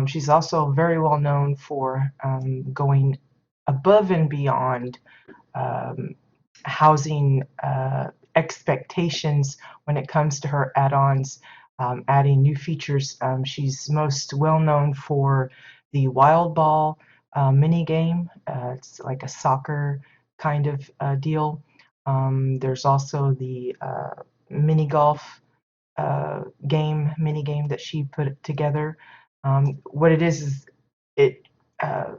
She's also very well known for going above and beyond um, housing expectations when it comes to her add-ons, adding new features. She's most well known for the Wild Ball mini game. It's like a soccer kind of deal. There's also the mini golf mini game that she put together. What it is it uh,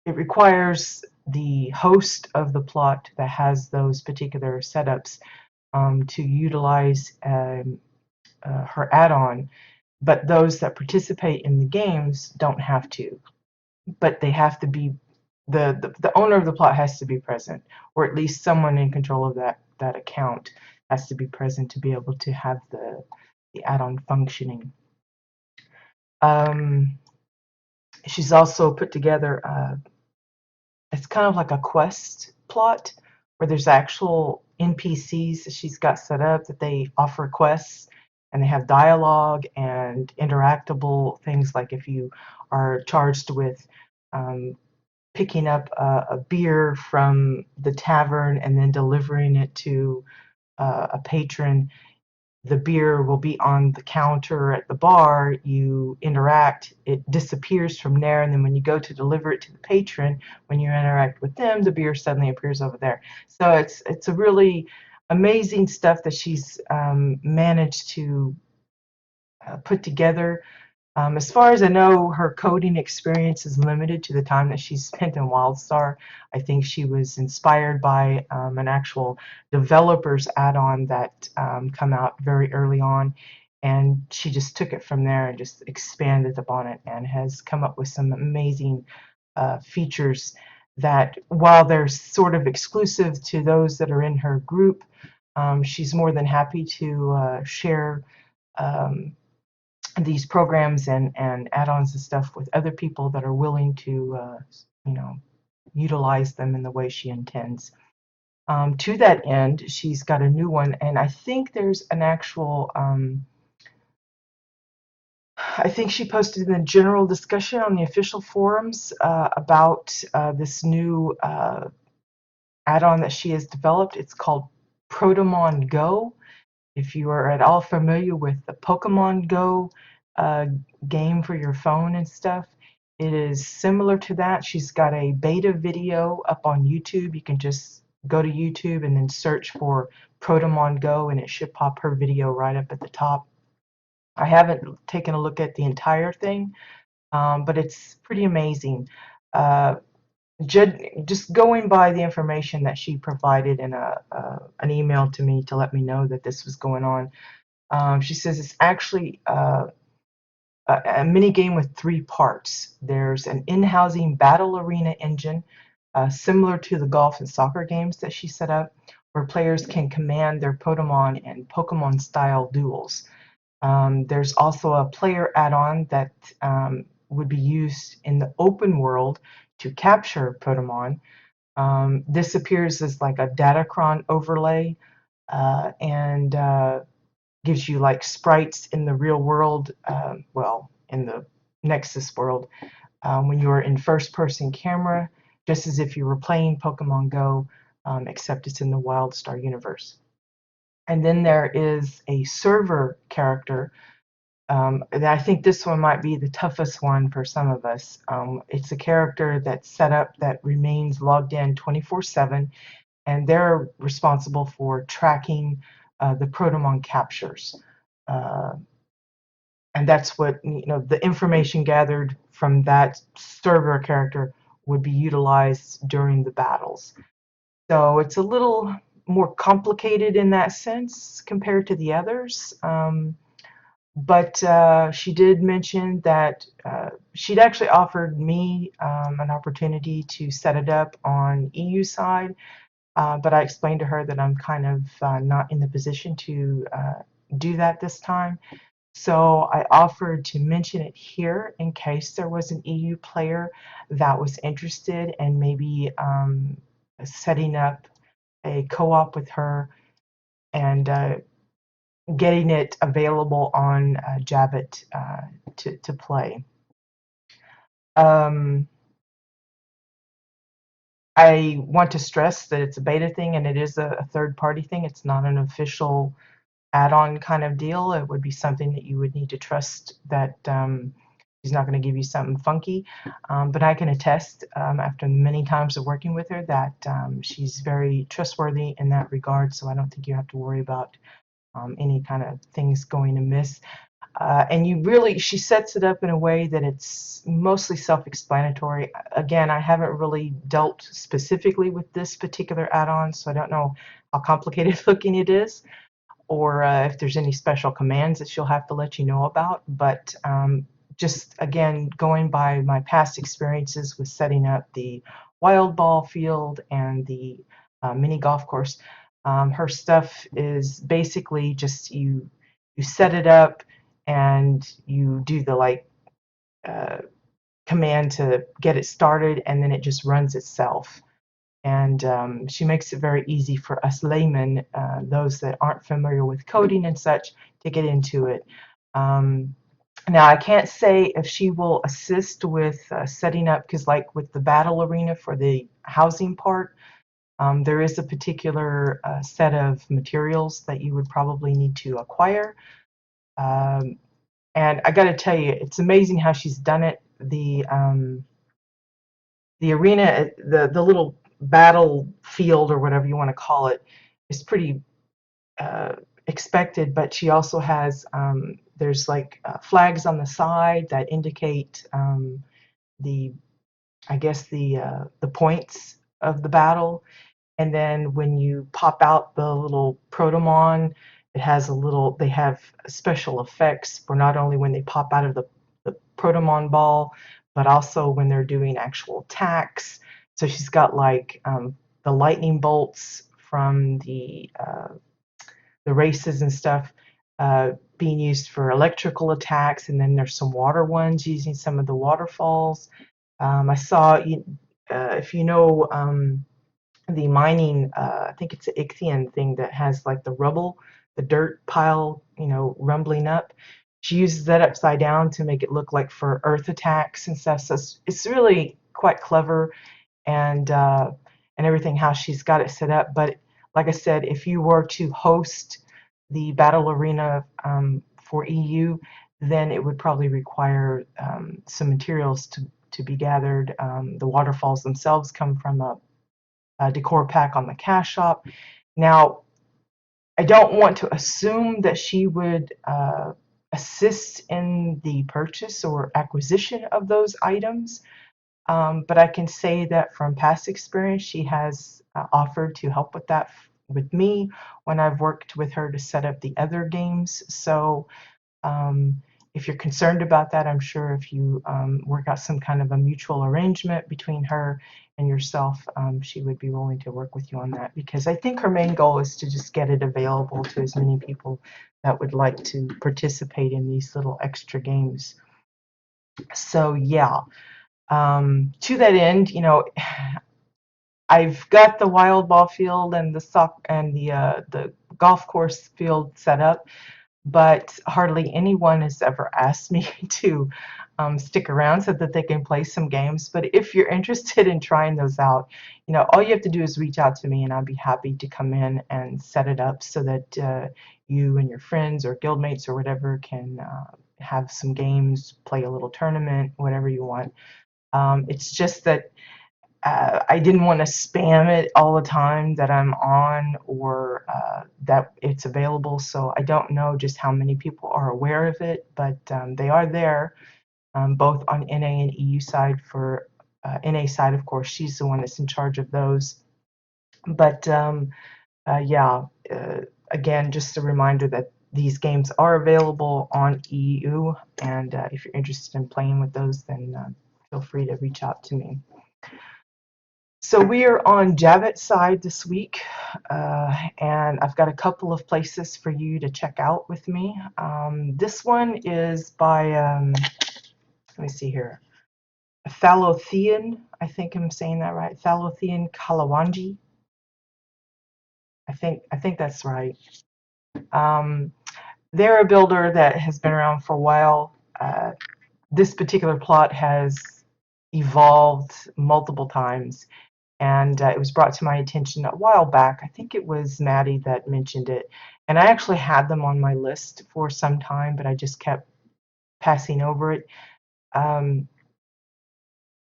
it requires the host of the plot that has those particular setups to utilize her add-on, but those that participate in the games don't have to. But they have to be the owner of the plot has to be present, or at least someone in control of that account has to be present to be able to have the add-on functioning. Um, she's also put together it's kind of like a quest plot where there's actual NPCs that she's got set up that they offer quests, and they have dialogue and interactable things, like if you are charged with um, picking up a beer from the tavern and then delivering it to a patron. The beer will be on the counter at the bar, you interact, it disappears from there, and then when you go to deliver it to the patron, when you interact with them, the beer suddenly appears over there. So it's a really amazing stuff that she's managed to put together. As far as I know, her coding experience is limited to the time that she's spent in WildStar. I think she was inspired by an actual developer's add-on that come out very early on, and she just took it from there and just expanded upon it and has come up with some amazing features that, while they're sort of exclusive to those that are in her group, she's more than happy to share um, these programs and add-ons and stuff with other people that are willing to, you know, utilize them in the way she intends. To that end, she's got a new one, and I think there's an actual, I think she posted in the general discussion on the official forums about this new add-on that she has developed. It's called Protomon Go. If you are at all familiar with the Pokemon Go uh, game for your phone and stuff, it is similar to that. She's got a beta video up on YouTube. You can just go to YouTube and then search for Protomon Go, and it should pop her video right up at the top. I haven't taken a look at the entire thing, but it's pretty amazing. Uh, just going by the information that she provided in an email to me to let me know that this was going on, she says it's actually a mini game with three parts. There's an in-housing battle arena engine, similar to the golf and soccer games that she set up, where players can command their Pokemon in Pokemon-style duels. There's also a player add-on that would be used in the open world to capture Pokemon. This appears as like a Datacron overlay, and gives you like sprites in the real world, well, in the Nexus world, when you are in first-person camera, just as if you were playing Pokemon Go, except it's in the WildStar universe. And then there is a server character. And I think this one might be the toughest one for some of us. It's a character that's set up that remains logged in 24/7, and they're responsible for tracking the Protomon captures. Uh, and that's what, you know, the information gathered from that server character would be utilized during the battles. So it's a little more complicated in that sense compared to the others. But she did mention that she'd actually offered me an opportunity to set it up on EU side, but I explained to her that I'm kind of not in the position to do that this time. So I offered to mention it here in case there was an EU player that was interested in maybe setting up a co-op with her and getting it available on Jabbit to play. Um, I want to stress that it's a beta thing and it is a third-party thing. It's not an official add-on kind of deal. It would be something that you would need to trust that she's not going to give you something funky. But I can attest, after many times of working with her, that she's very trustworthy in that regard. So I don't think you have to worry about any kind of things going amiss. And she sets it up in a way that it's mostly self-explanatory. Again, I haven't really dealt specifically with this particular add-on, so I don't know how complicated looking it is, or if there's any special commands that she'll have to let you know about. But just again, going by my past experiences with setting up the wild ball field and the mini golf course, her stuff is basically just you set it up and you do the uh, command to get it started, and then it just runs itself. And she makes it very easy for us laymen, those that aren't familiar with coding and such, to get into it. Um, Now, I can't say if she will assist with setting up, because like with the battle arena for the housing part, there is a particular set of materials that you would probably need to acquire. Um, and I got to tell you, it's amazing how she's done it. The arena, the little battlefield or whatever you want to call it, is pretty expected, but she also has there's like flags on the side that indicate the I guess the points of the battle. And then when you pop out the little protomon, it has they have special effects for not only when they pop out of the protomon ball, but also when they're doing actual attacks. So she's got like the lightning bolts from the races and stuff being used for electrical attacks, and then there's some water ones using some of the waterfalls. I saw, if you know, the mining, I think it's the Ichthian thing that has like the rubble, the dirt pile, rumbling up. She uses that upside down to make it look like for earth attacks and stuff. So it's really quite clever, and everything how she's got it set up. But like I said, if you were to host the battle arena for EU, then it would probably require some materials to be gathered. The waterfalls themselves come from a decor pack on the cash shop. Now, I don't want to assume that she would assist in the purchase or acquisition of those items, but I can say that from past experience, she has offered to help with that with me when I've worked with her to set up the other games. So um, if you're concerned about that, I'm sure if you work out some kind of a mutual arrangement between her and yourself, she would be willing to work with you on that, because I think her main goal is to just get it available to as many people that would like to participate in these little extra games. So yeah, to that end, I've got the wild ball field and the golf course field set up, but hardly anyone has ever asked me to stick around so that they can play some games. But if you're interested in trying those out, all you have to do is reach out to me, and I'll be happy to come in and set it up so that you and your friends or guildmates or whatever can have some games, play a little tournament, whatever you want. It's just that I didn't want to spam it all the time that I'm on, or that it's available. So I don't know just how many people are aware of it, but they are there, both on NA and EU side. For NA side, of course, she's the one that's in charge of those. But yeah, again, just a reminder that these games are available on EU, and if you're interested in playing with those, then feel free to reach out to me. So we are on Jabbit side this week, and I've got a couple of places for you to check out with me. This one is by, let me see here, Thalothean, I think I'm saying that right, Thalothean Kalawanji. I think that's right. they're a builder that has been around for a while. This particular plot has evolved multiple times, and it was brought to my attention a while back. I think it was Maddie that mentioned it, and I actually had them on my list for some time, but I just kept passing over it.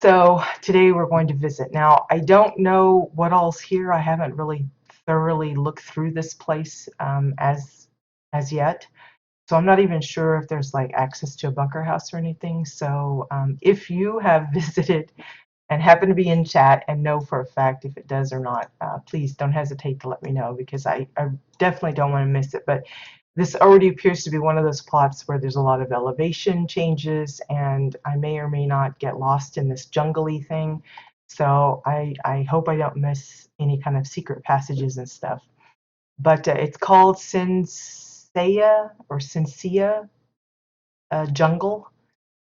So today we're going to visit. Now, I don't know what all's here. I haven't really thoroughly looked through this place as yet. So I'm not even sure if there's like access to a bunker house or anything. So if you have visited and happen to be in chat and know for a fact if it does or not, please don't hesitate to let me know, because I definitely don't want to miss it. But this already appears to be one of those plots where there's a lot of elevation changes, and I may or may not get lost in this jungly thing. So I hope I don't miss any kind of secret passages and stuff. But it's called Sinsea or Sinsea Jungle.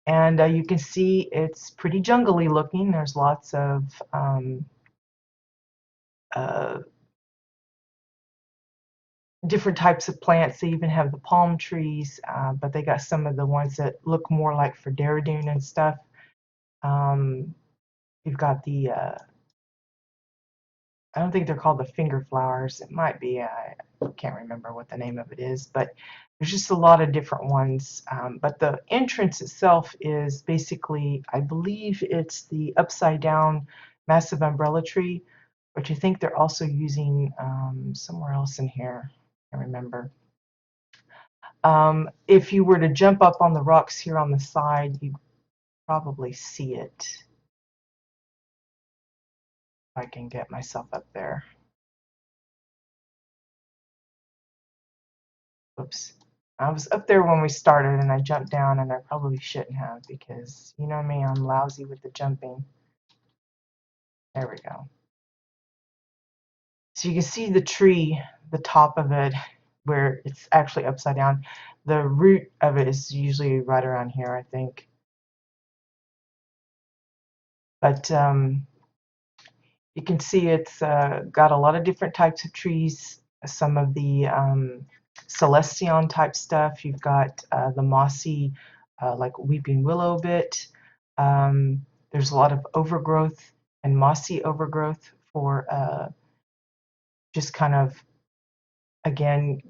And you can see it's pretty jungly looking. There's lots of uh, different types of plants. They even have the palm trees, but they got some of the ones that look more like for Dairadune and stuff. You've got the, I don't think they're called the finger flowers. It might be, I can't remember what the name of it is, but there's just a lot of different ones. But the entrance itself is basically, I believe it's the upside down massive umbrella tree, which I think they're also using somewhere else in here. I can't remember. If you were to jump up on the rocks here on the side, you'd probably see it. If I can get myself up there. Oops. I was up there when we started and I jumped down, and I probably shouldn't have, because you know me, I'm lousy with the jumping. There we go. So you can see the tree, the top of it, where it's actually upside down. The root of it is usually right around here, I think. But you can see it's got a lot of different types of trees. Some of the celestion type stuff. You've got the mossy, like weeping willow bit. There's a lot of overgrowth and mossy overgrowth for just kind of, again,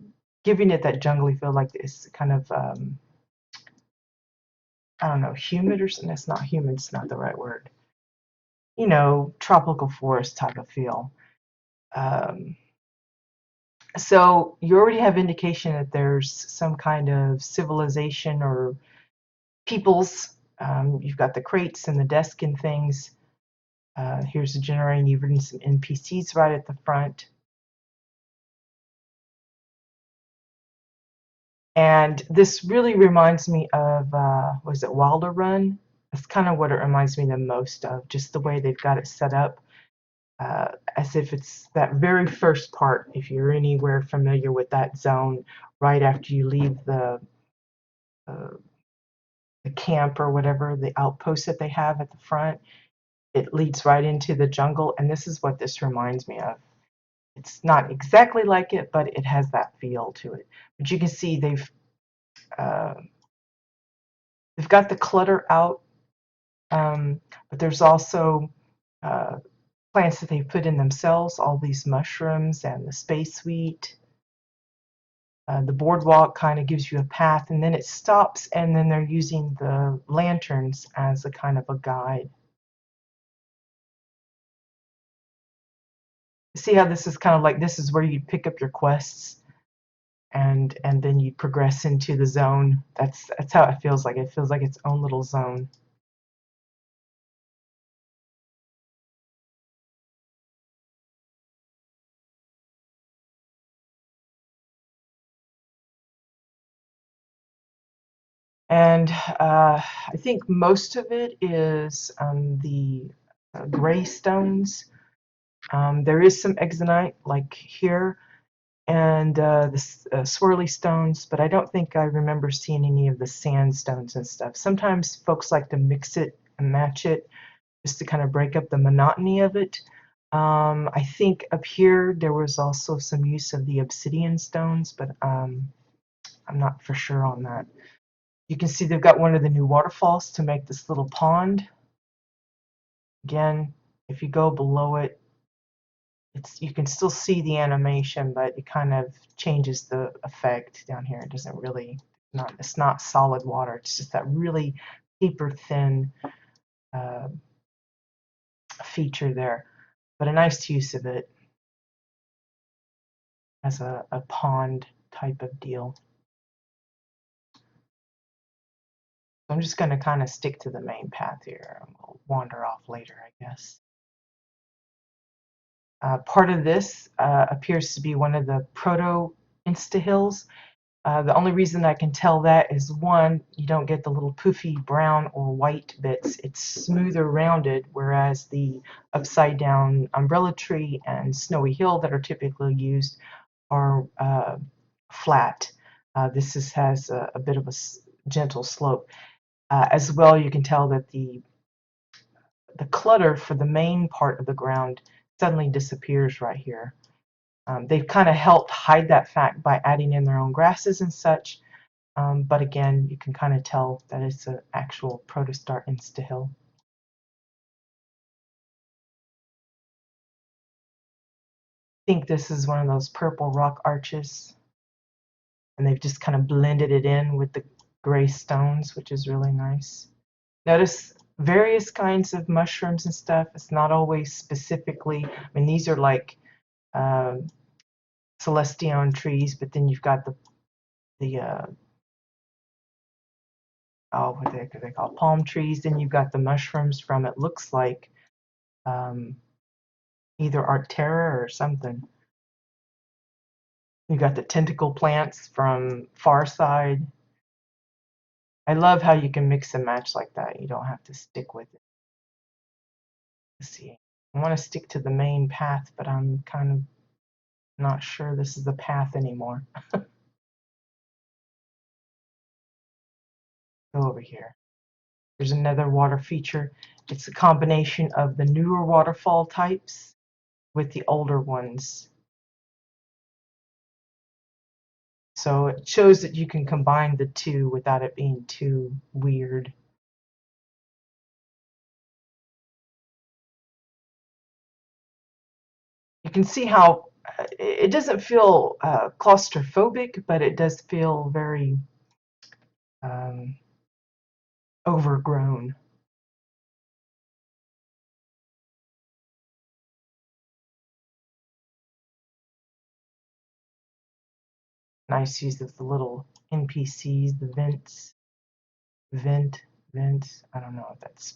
giving it that jungly feel, like this kind of, I don't know, humid or something. It's not humid, it's not the right word. You know, tropical forest type of feel. So you already have indication that there's some kind of civilization or peoples. You've got the crates and the desk and things. Here's the generator. You've written some NPCs right at the front. And this really reminds me of, was it Wilder Run? That's kind of what it reminds me the most of, just the way they've got it set up. As if it's that very first part, if you're anywhere familiar with that zone, right after you leave uh, the camp or whatever, the outpost that they have at the front, it leads right into the jungle, and this is what this reminds me of. It's not exactly like it, but it has that feel to it. But you can see uh, they've got the clutter out, but there's also plants that they put in themselves, all these mushrooms and the space wheat. The boardwalk kind of gives you a path, and then it stops, and then they're using the lanterns as a kind of a guide. See how this is kind of like, this is where you pick up your quests, and then you progress into the zone. That's how it feels like. It feels like its own little zone. And I think most of it is the gray stones. There is some exonite, like here, and the swirly stones, but I don't think I remember seeing any of the sandstones and stuff. Sometimes folks like to mix it and match it just to kind of break up the monotony of it. I think up here there was also some use of the obsidian stones, but I'm I'm not for sure on that. You can see they've got one of the new waterfalls to make this little pond. Again, if you go below it, you can still see the animation, but it kind of changes the effect down here. It doesn't really, it's not solid water. It's just that really paper thin uh, feature there. But a nice use of it as a pond type of deal. So I'm just going to kind of stick to the main path here. We'll wander off later, I guess. Part of this appears to be one of the proto-insta-hills. The only reason I can tell that is, one, you don't get the little poofy brown or white bits. It's smoother rounded, whereas the upside down umbrella tree and snowy hill that are typically used are flat. This has a bit of a gentle slope. As well, you can tell that the clutter for the main part of the ground suddenly disappears right here. They've kind of helped hide that fact by adding in their own grasses and such, but again, you can kind of tell that it's an actual protostar insta-hill. I think this is one of those purple rock arches, and they've just kind of blended it in with the gray stones, which is really nice. Notice various kinds of mushrooms and stuff. It's not always specifically, I mean, these are like celestion trees, but then you've got the what they call palm trees. Then you've got the mushrooms from, it looks like either Arctera or something. You got the tentacle plants from Far Side. I love how you can mix and match like that. You don't have to stick with it. Let's see. I want to stick to the main path, but I'm kind of not sure this is the path anymore. Go over here. There's another water feature. It's a combination of the newer waterfall types with the older ones. So it shows that you can combine the two without it being too weird. You can see how it doesn't feel claustrophobic, but it does feel very overgrown. Nice use of the little NPCs, the vents, vent, I don't know if that's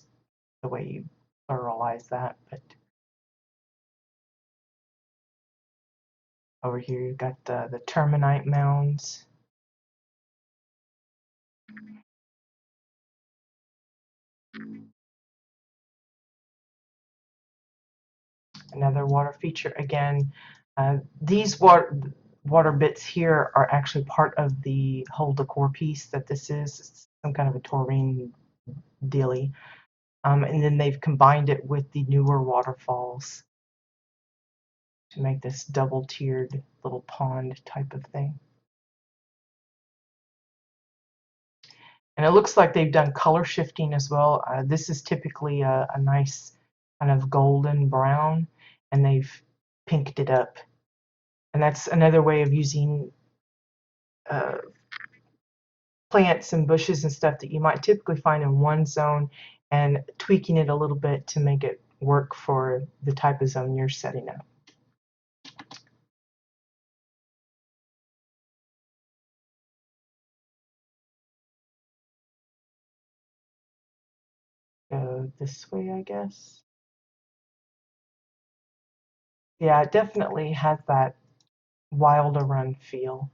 the way you pluralize that, but over here you've got the terminite mounds. Another water feature again. These water bits here are actually part of the whole decor piece that this is. It's some kind of a taurine dealy. And then they've combined it with the newer waterfalls to make this double-tiered little pond type of thing. And it looks like they've done color shifting as well. This is typically a nice kind of golden brown, and they've pinked it up. And that's another way of using plants and bushes and stuff that you might typically find in one zone and tweaking it a little bit to make it work for the type of zone you're setting up. Go this way, I guess. Yeah, it definitely has that wilder run feel.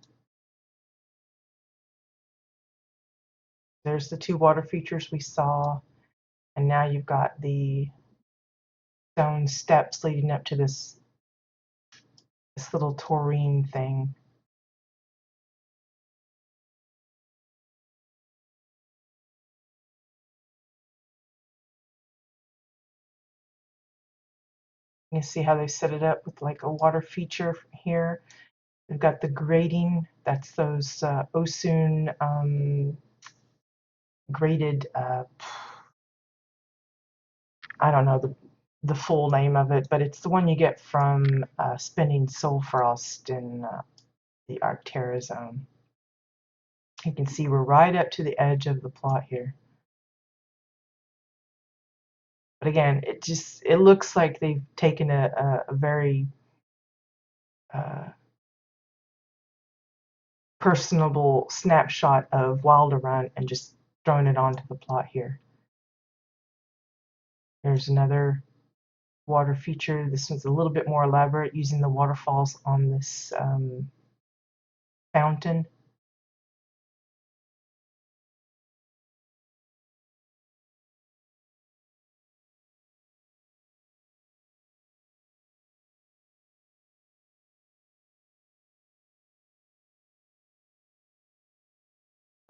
There's the two water features we saw, and now you've got the stone steps leading up to this little taurine thing. You see how they set it up with like a water feature here. We've got the grading. That's those Osun graded. I don't know the full name of it, but it's the one you get from spinning sulfrost in the Arctera zone. You can see we're right up to the edge of the plot here. But again, it looks like they've taken a very personable snapshot of Wilderun and just thrown it onto the plot here. There's another water feature. This one's a little bit more elaborate, using the waterfalls on this fountain.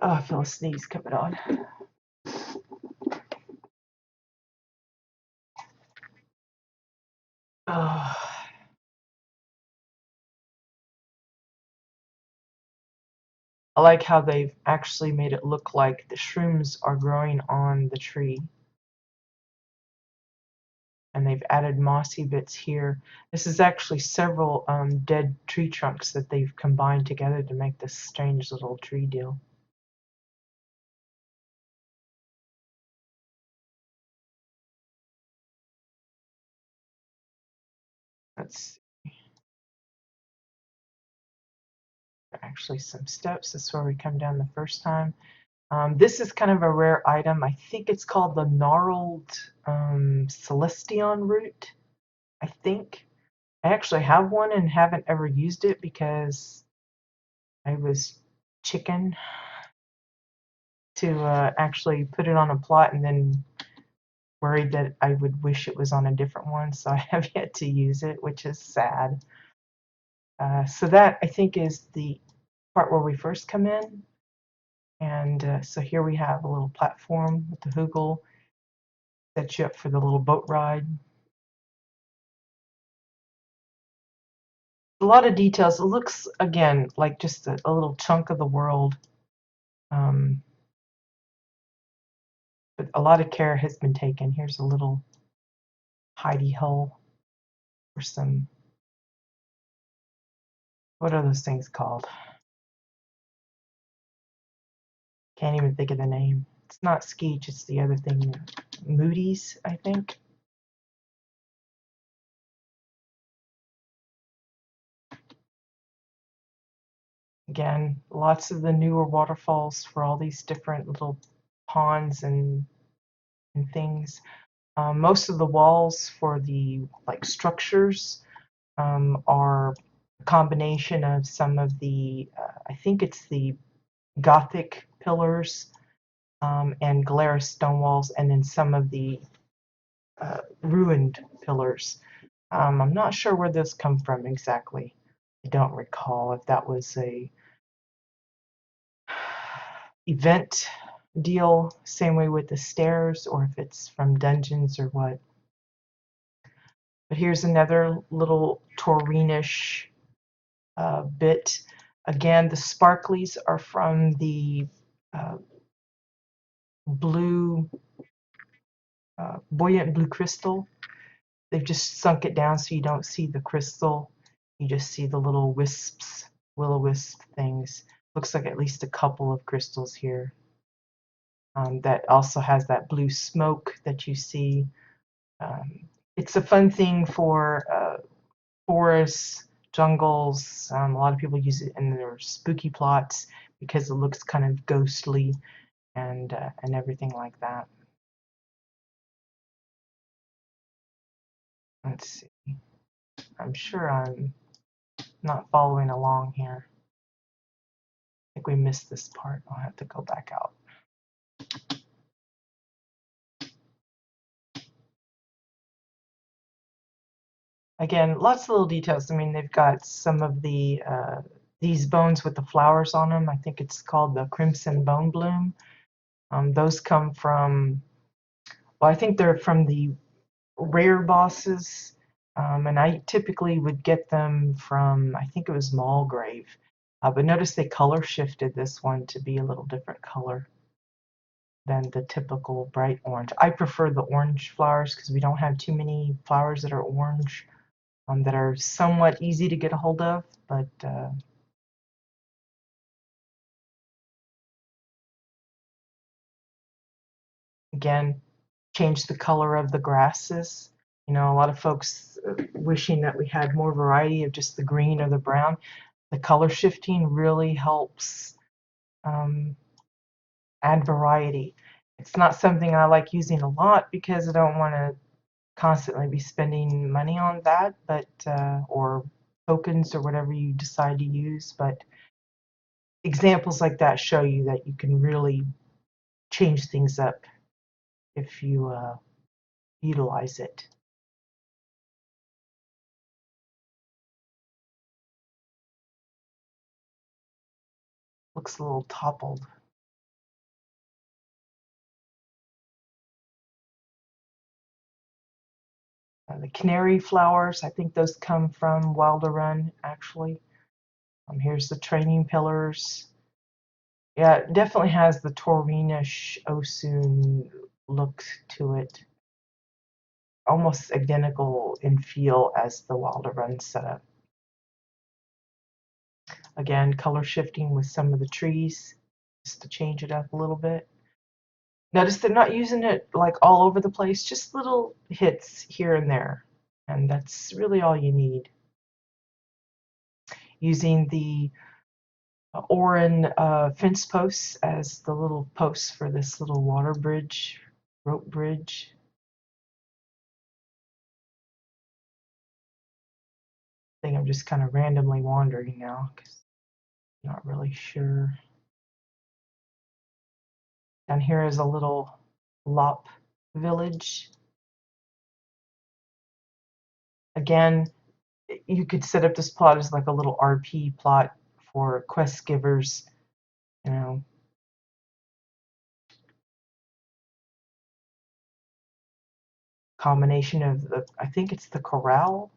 Oh, I feel a sneeze coming on. Oh. I like how they've actually made it look like the shrooms are growing on the tree. And they've added mossy bits here. This is actually several dead tree trunks that they've combined together to make this strange little tree deal. Let's see. Actually some steps. This is where we come down the first time. This is kind of a rare item. I think it's called the gnarled Celestion root, I think. I actually have one and haven't ever used it because I was chicken to actually put it on a plot and then worried that I would wish it was on a different one, so I have yet to use it, which is sad. So that, I think, is the part where we first come in. And so here we have a little platform with the hoogle, set you up for the little boat ride. A lot of details. It looks, again, like just a little chunk of the world. But a lot of care has been taken. Here's a little hidey hole for some, what are those things called? Can't even think of the name. It's not Skeech, it's the other thing. Moody's, I think. Again, lots of the newer waterfalls for all these different little ponds and things. Most of the walls for the structures are a combination of some of the, I think it's the Gothic pillars and Glarus stone walls, and then some of the ruined pillars. I'm not sure where those come from exactly. I don't recall if that was a event deal, same way with the stairs, or if it's from dungeons or what. But here's another little taurine-ish bit. Again, the sparklies are from the blue, buoyant blue crystal. They've just sunk it down so you don't see the crystal. You just see the little wisps, will-o-wisp things. Looks like at least a couple of crystals here. That also has that blue smoke that you see. It's a fun thing for forests, jungles. A lot of people use it in their spooky plots because it looks kind of ghostly and everything like that. Let's see. I'm sure I'm not following along here. I think we missed this part. I'll have to go back out. Again, lots of little details. I mean, they've got some of the these bones with the flowers on them. I think it's called the crimson bone bloom. Those come from, well, I think they're from the rare bosses And I typically would get them from, I think it was Mulgrave. But notice they color shifted this one to be a little different color than the typical bright orange. I prefer the orange flowers because we don't have too many flowers that are orange, that are somewhat easy to get a hold of, but again, change the color of the grasses. You know, a lot of folks wishing that we had more variety of just the green or the brown. The color shifting really helps add variety. It's not something I like using a lot because I don't want to constantly be spending money on that, but or tokens or whatever you decide to use. But examples like that show you that you can really change things up if you utilize it. Looks a little toppled. The canary flowers, I think those come from Wilderun, actually. Here's the training pillars. Yeah, it definitely has the Taurinish Osun look to it. Almost identical in feel as the Wilderun setup. Again, color shifting with some of the trees, just to change it up a little bit. Notice they're not using it like all over the place, just little hits here and there. And that's really all you need. Using the Oran fence posts as the little posts for this little water bridge, rope bridge. I think I'm just kind of randomly wandering now because I'm not really sure. Down here is a little Lop village. Again, you could set up this plot as like a little RP plot for quest givers, you know. Combination of the, I think it's the corral,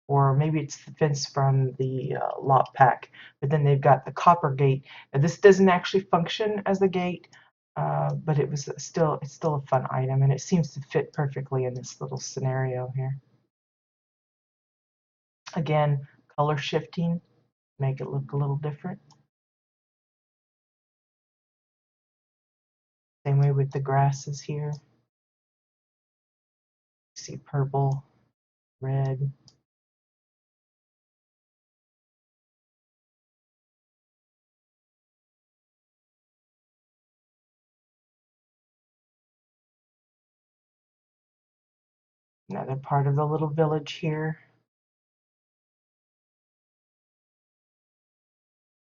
or maybe it's the fence from the lot pack, but then they've got the copper gate. Now, this doesn't actually function as a gate, but it's still a fun item, and it seems to fit perfectly in this little scenario here. Again, color shifting, make it look a little different. Same way with the grasses here. See purple, red. Another part of the little village here.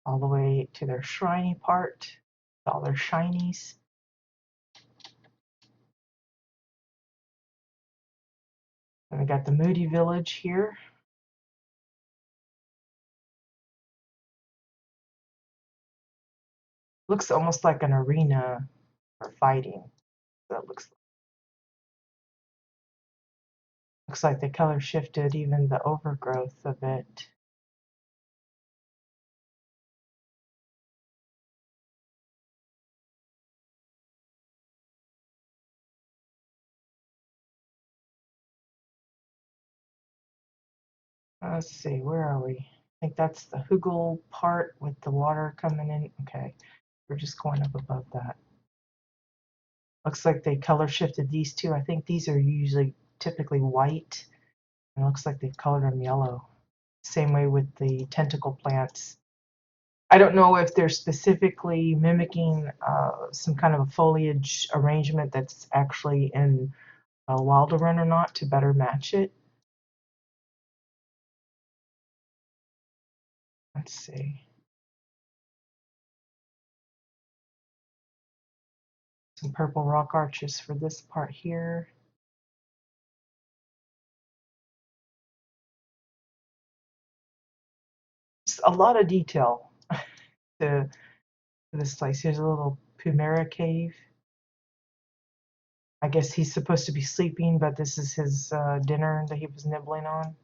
All the way to their shiny part, all their shinies. And we got the Moody Village here. Looks almost like an arena for fighting. That looks like they color shifted even the overgrowth of it. Let's see, where are we? I think that's the Hugel part with the water coming in. Okay, we're just going up above that. Looks like they color shifted these two. I think these are usually typically white. And it looks like they've colored them yellow. Same way with the tentacle plants. I don't know if they're specifically mimicking some kind of a foliage arrangement that's actually in Wilderun or not to better match it. Let's see. Some purple rock arches for this part here. Just a lot of detail to this place. Here's a little Pumera cave. I guess he's supposed to be sleeping, but this is his dinner that he was nibbling on.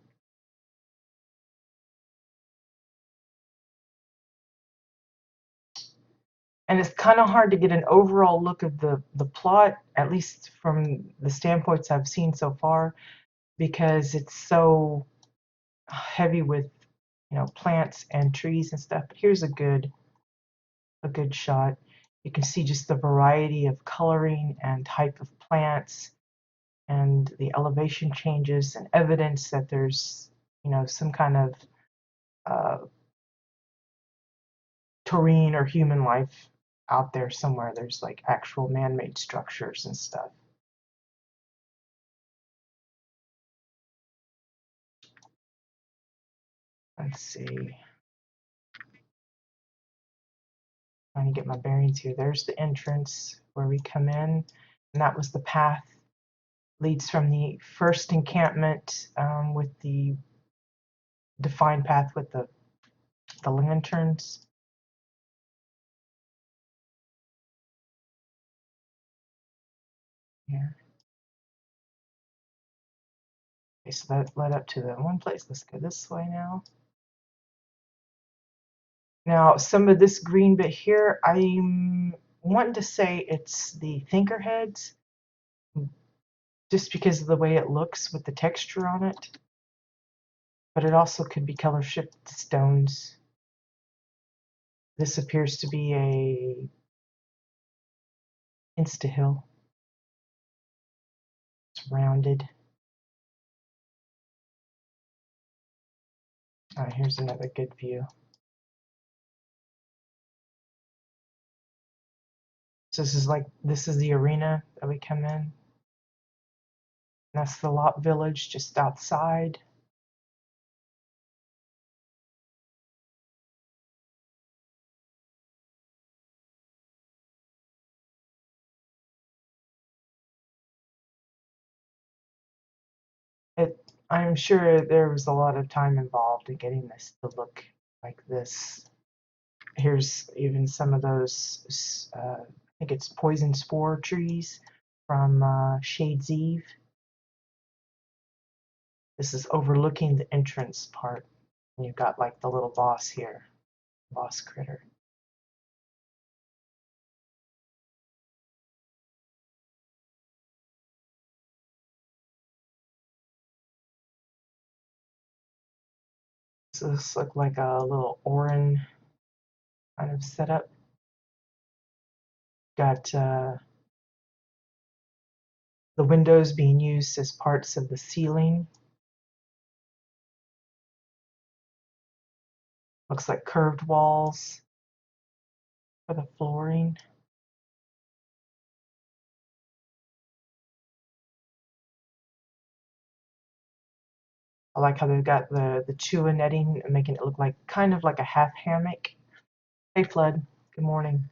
And it's kind of hard to get an overall look of the plot, at least from the standpoints I've seen so far, because it's so heavy with, you know, plants and trees and stuff. But here's a good shot. You can see just the variety of coloring and type of plants and the elevation changes and evidence that there's, you know, some kind of uh, terrain or human life out there somewhere. There's like actual man-made structures and stuff. Let's see. Trying to get my bearings here. There's the entrance where we come in, and that was the path leads from the first encampment with the defined path with the lanterns. Here. Okay, so that led up to the one place. Let's go this way now. Now, some of this green bit here, I'm wanting to say it's the Thinkerheads, just because of the way it looks with the texture on it. But it also could be color shifted stones. This appears to be a insta-hill. It's rounded. Here's another good view. So this is the arena that we come in. That's the Lot Village just outside. I'm sure there was a lot of time involved in getting this to look like this. Here's even some of those, I think it's poison spore trees from Shade's Eve. This is overlooking the entrance part. And you've got like the little boss here, boss critter. So this looks like a little Orin kind of setup. Got the windows being used as parts of the ceiling. Looks like curved walls for the flooring. I like how they've got the chua netting and making it look like kind of like a half hammock. Hey Flood, good morning.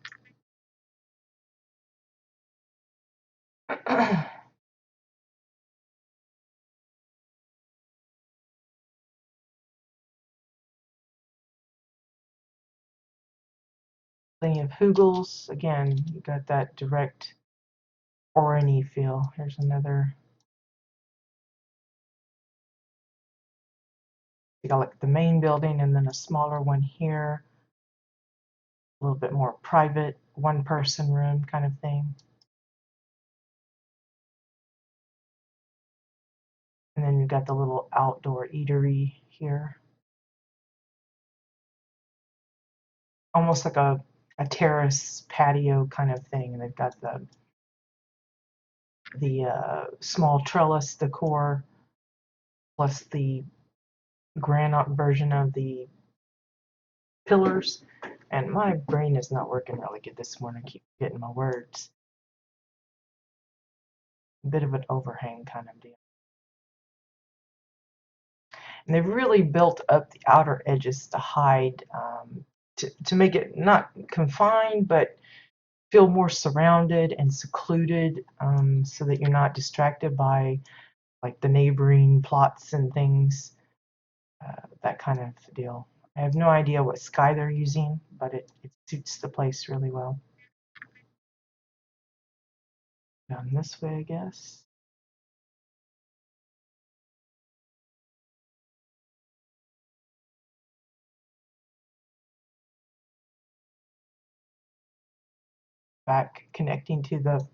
Plenty of hugels. Again, you got that direct Orin-y feel. Here's another. You got like the main building and then a smaller one here. A little bit more private, one person room kind of thing. And then you've got the little outdoor eatery here. Almost like a terrace patio kind of thing. And they've got the small trellis decor plus the granite version of the pillars. And my brain is not working really good this morning. I keep getting my words. A bit of an overhang kind of deal. And they've really built up the outer edges to hide, to make it not confined, but feel more surrounded and secluded, so that you're not distracted by like the neighboring plots and things, that kind of deal. I have no idea what sky they're using, but it suits the place really well. Down this way, I guess. Back connecting to the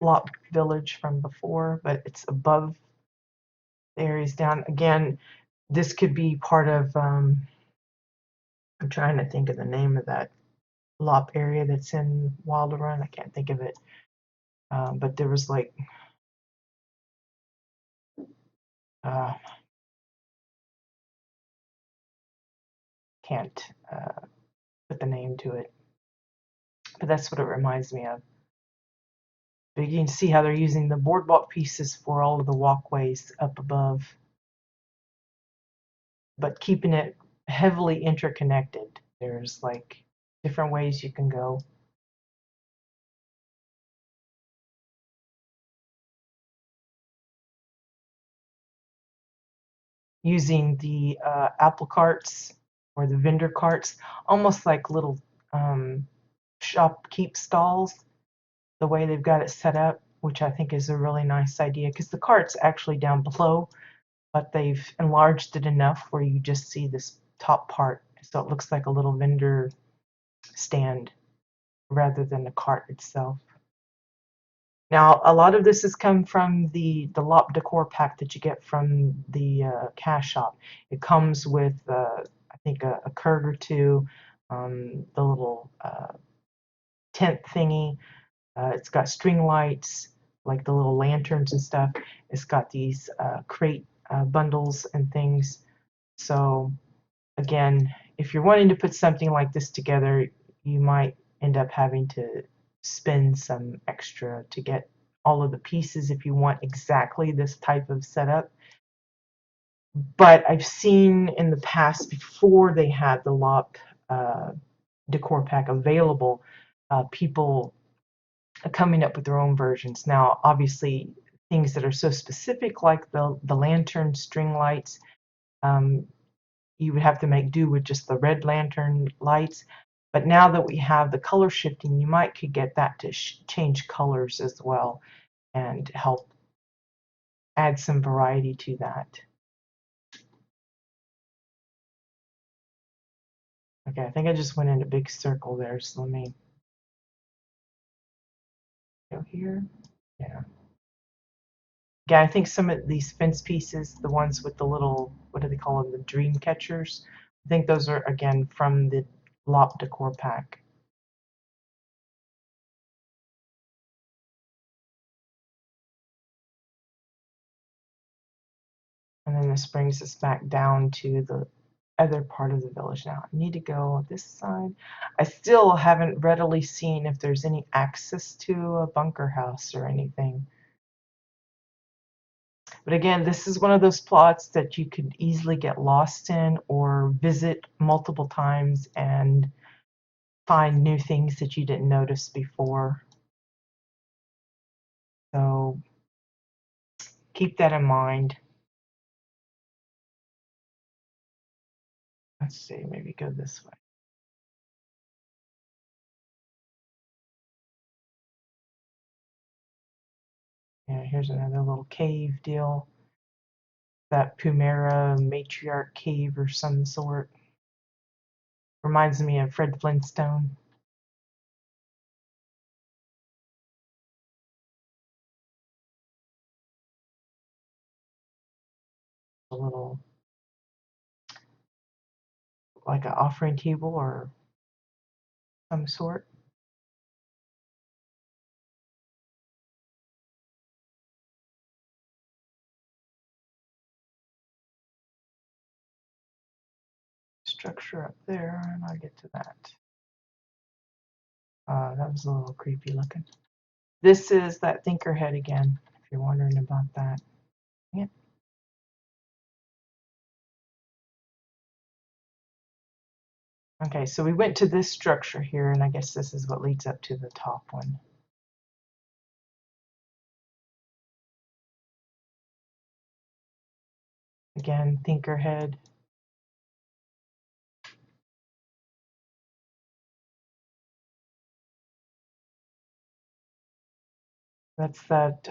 Lop village from before, but it's above the areas down. Again, this could be part of, I'm trying to think of the name of that Lop area that's in Wild Run. I can't think of it. But there was like, uh, can't put the name to it. But that's what it reminds me of. But you can see how they're using the boardwalk pieces for all of the walkways up above, but keeping it heavily interconnected. There's like different ways you can go. Using the apple carts or the vendor carts, almost like little shopkeep stalls, the way they've got it set up, which I think is a really nice idea, because the cart's actually down below, but they've enlarged it enough where you just see this top part, so it looks like a little vendor stand rather than the cart itself. Now, a lot of this has come from the LOP decor pack that you get from the cash shop. It comes with, I think, a Kurg or two, the little tent thingy. It's got string lights, like the little lanterns and stuff. It's got these crate bundles and things. So again, if you're wanting to put something like this together, you might end up having to spend some extra to get all of the pieces if you want exactly this type of setup. But I've seen in the past, before they had the LOP decor pack available, people coming up with their own versions. Now, obviously, things that are so specific like the lantern string lights, you would have to make do with just the red lantern lights. But now that we have the color shifting, you might could get that to change colors as well and help add some variety to that. Okay, I think I just went in a big circle there, so let me go here. Yeah. Yeah, I think some of these fence pieces, the ones with the little, what do they call them, the dream catchers, I think those are, again, from the LOP decor pack. And then this brings us back down to the other part of the village now. I need to go this side. I still haven't readily seen if there's any access to a bunker house or anything. But again, this is one of those plots that you could easily get lost in or visit multiple times and find new things that you didn't notice before. So keep that in mind. Let's see, maybe go this way. Yeah, here's another little cave deal. That Pumera matriarch cave or some sort. Reminds me of Fred Flintstone. A little, like an offering table or some sort. Structure up there, and I'll get to that. That was a little creepy looking. This is that thinker head again, if you're wondering about that. Yeah. Okay, so we went to this structure here, and I guess this is what leads up to the top one. Again, thinker head. That's that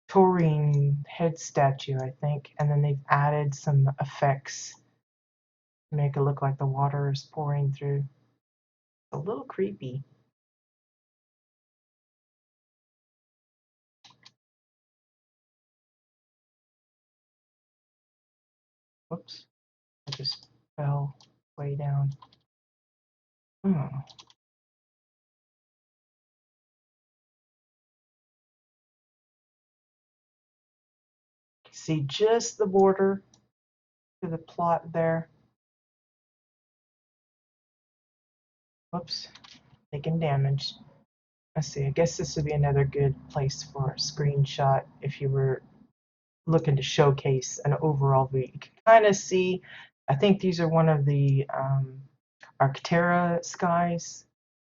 taurine head statue, I think. And then they've added some effects to make it look like the water is pouring through. It's a little creepy. Whoops, I just fell way down. Hmm. See just the border to the plot there. Whoops, taking damage. Let's see, I guess this would be another good place for a screenshot if you were looking to showcase an overall view. You can kind of see, I think these are one of the Arctera skies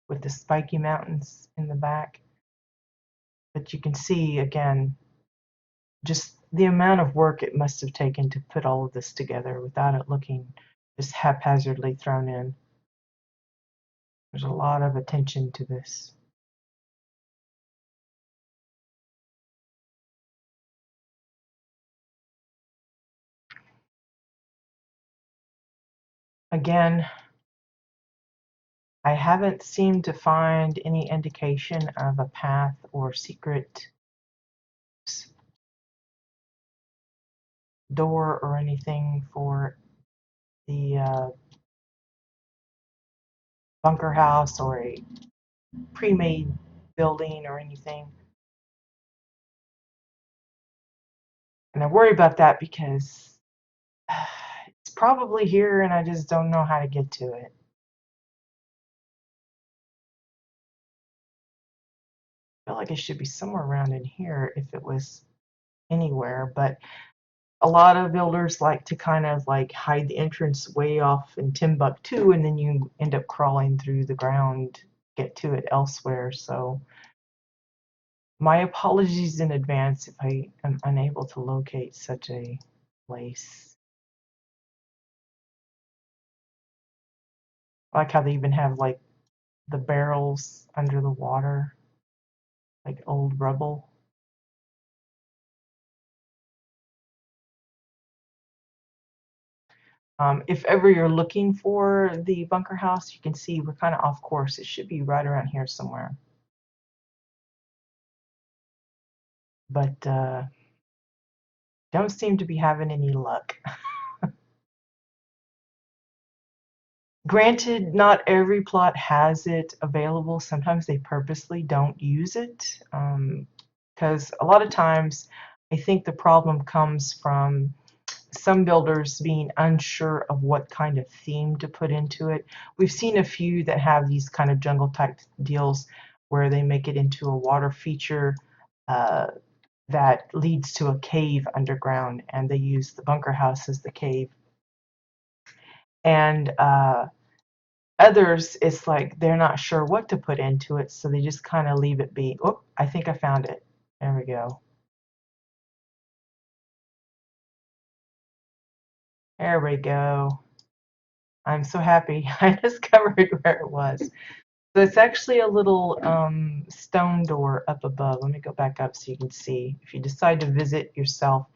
with the spiky mountains in the back. But you can see, again, just the amount of work it must have taken to put all of this together without it looking just haphazardly thrown in. There's a lot of attention to this. Again, I haven't seemed to find any indication of a path or secret door or anything for the bunker house or a pre-made building or anything. And I worry about that because it's probably here and I just don't know how to get to it. I feel like it should be somewhere around in here if it was anywhere, but a lot of builders like to kind of like hide the entrance way off in Timbuktu, and then you end up crawling through the ground, get to it elsewhere. So my apologies in advance if I am unable to locate such a place. I like how they even have like the barrels under the water, like old rubble. If ever you're looking for the bunker house, you can see we're kind of off course. It should be right around here somewhere. But don't seem to be having any luck. Granted, not every plot has it available. Sometimes they purposely don't use it because a lot of times I think the problem comes from some builders being unsure of what kind of theme to put into it. We've seen a few that have these kind of jungle type deals where they make it into a water feature that leads to a cave underground, and they use the bunker house as the cave. And others, it's like they're not sure what to put into it, so they just kind of leave it be. Oh, I think I found it. There we go. There we go. I'm so happy I discovered where it was. So it's actually a little stone door up above. Let me go back up so you can see. If you decide to visit yourself,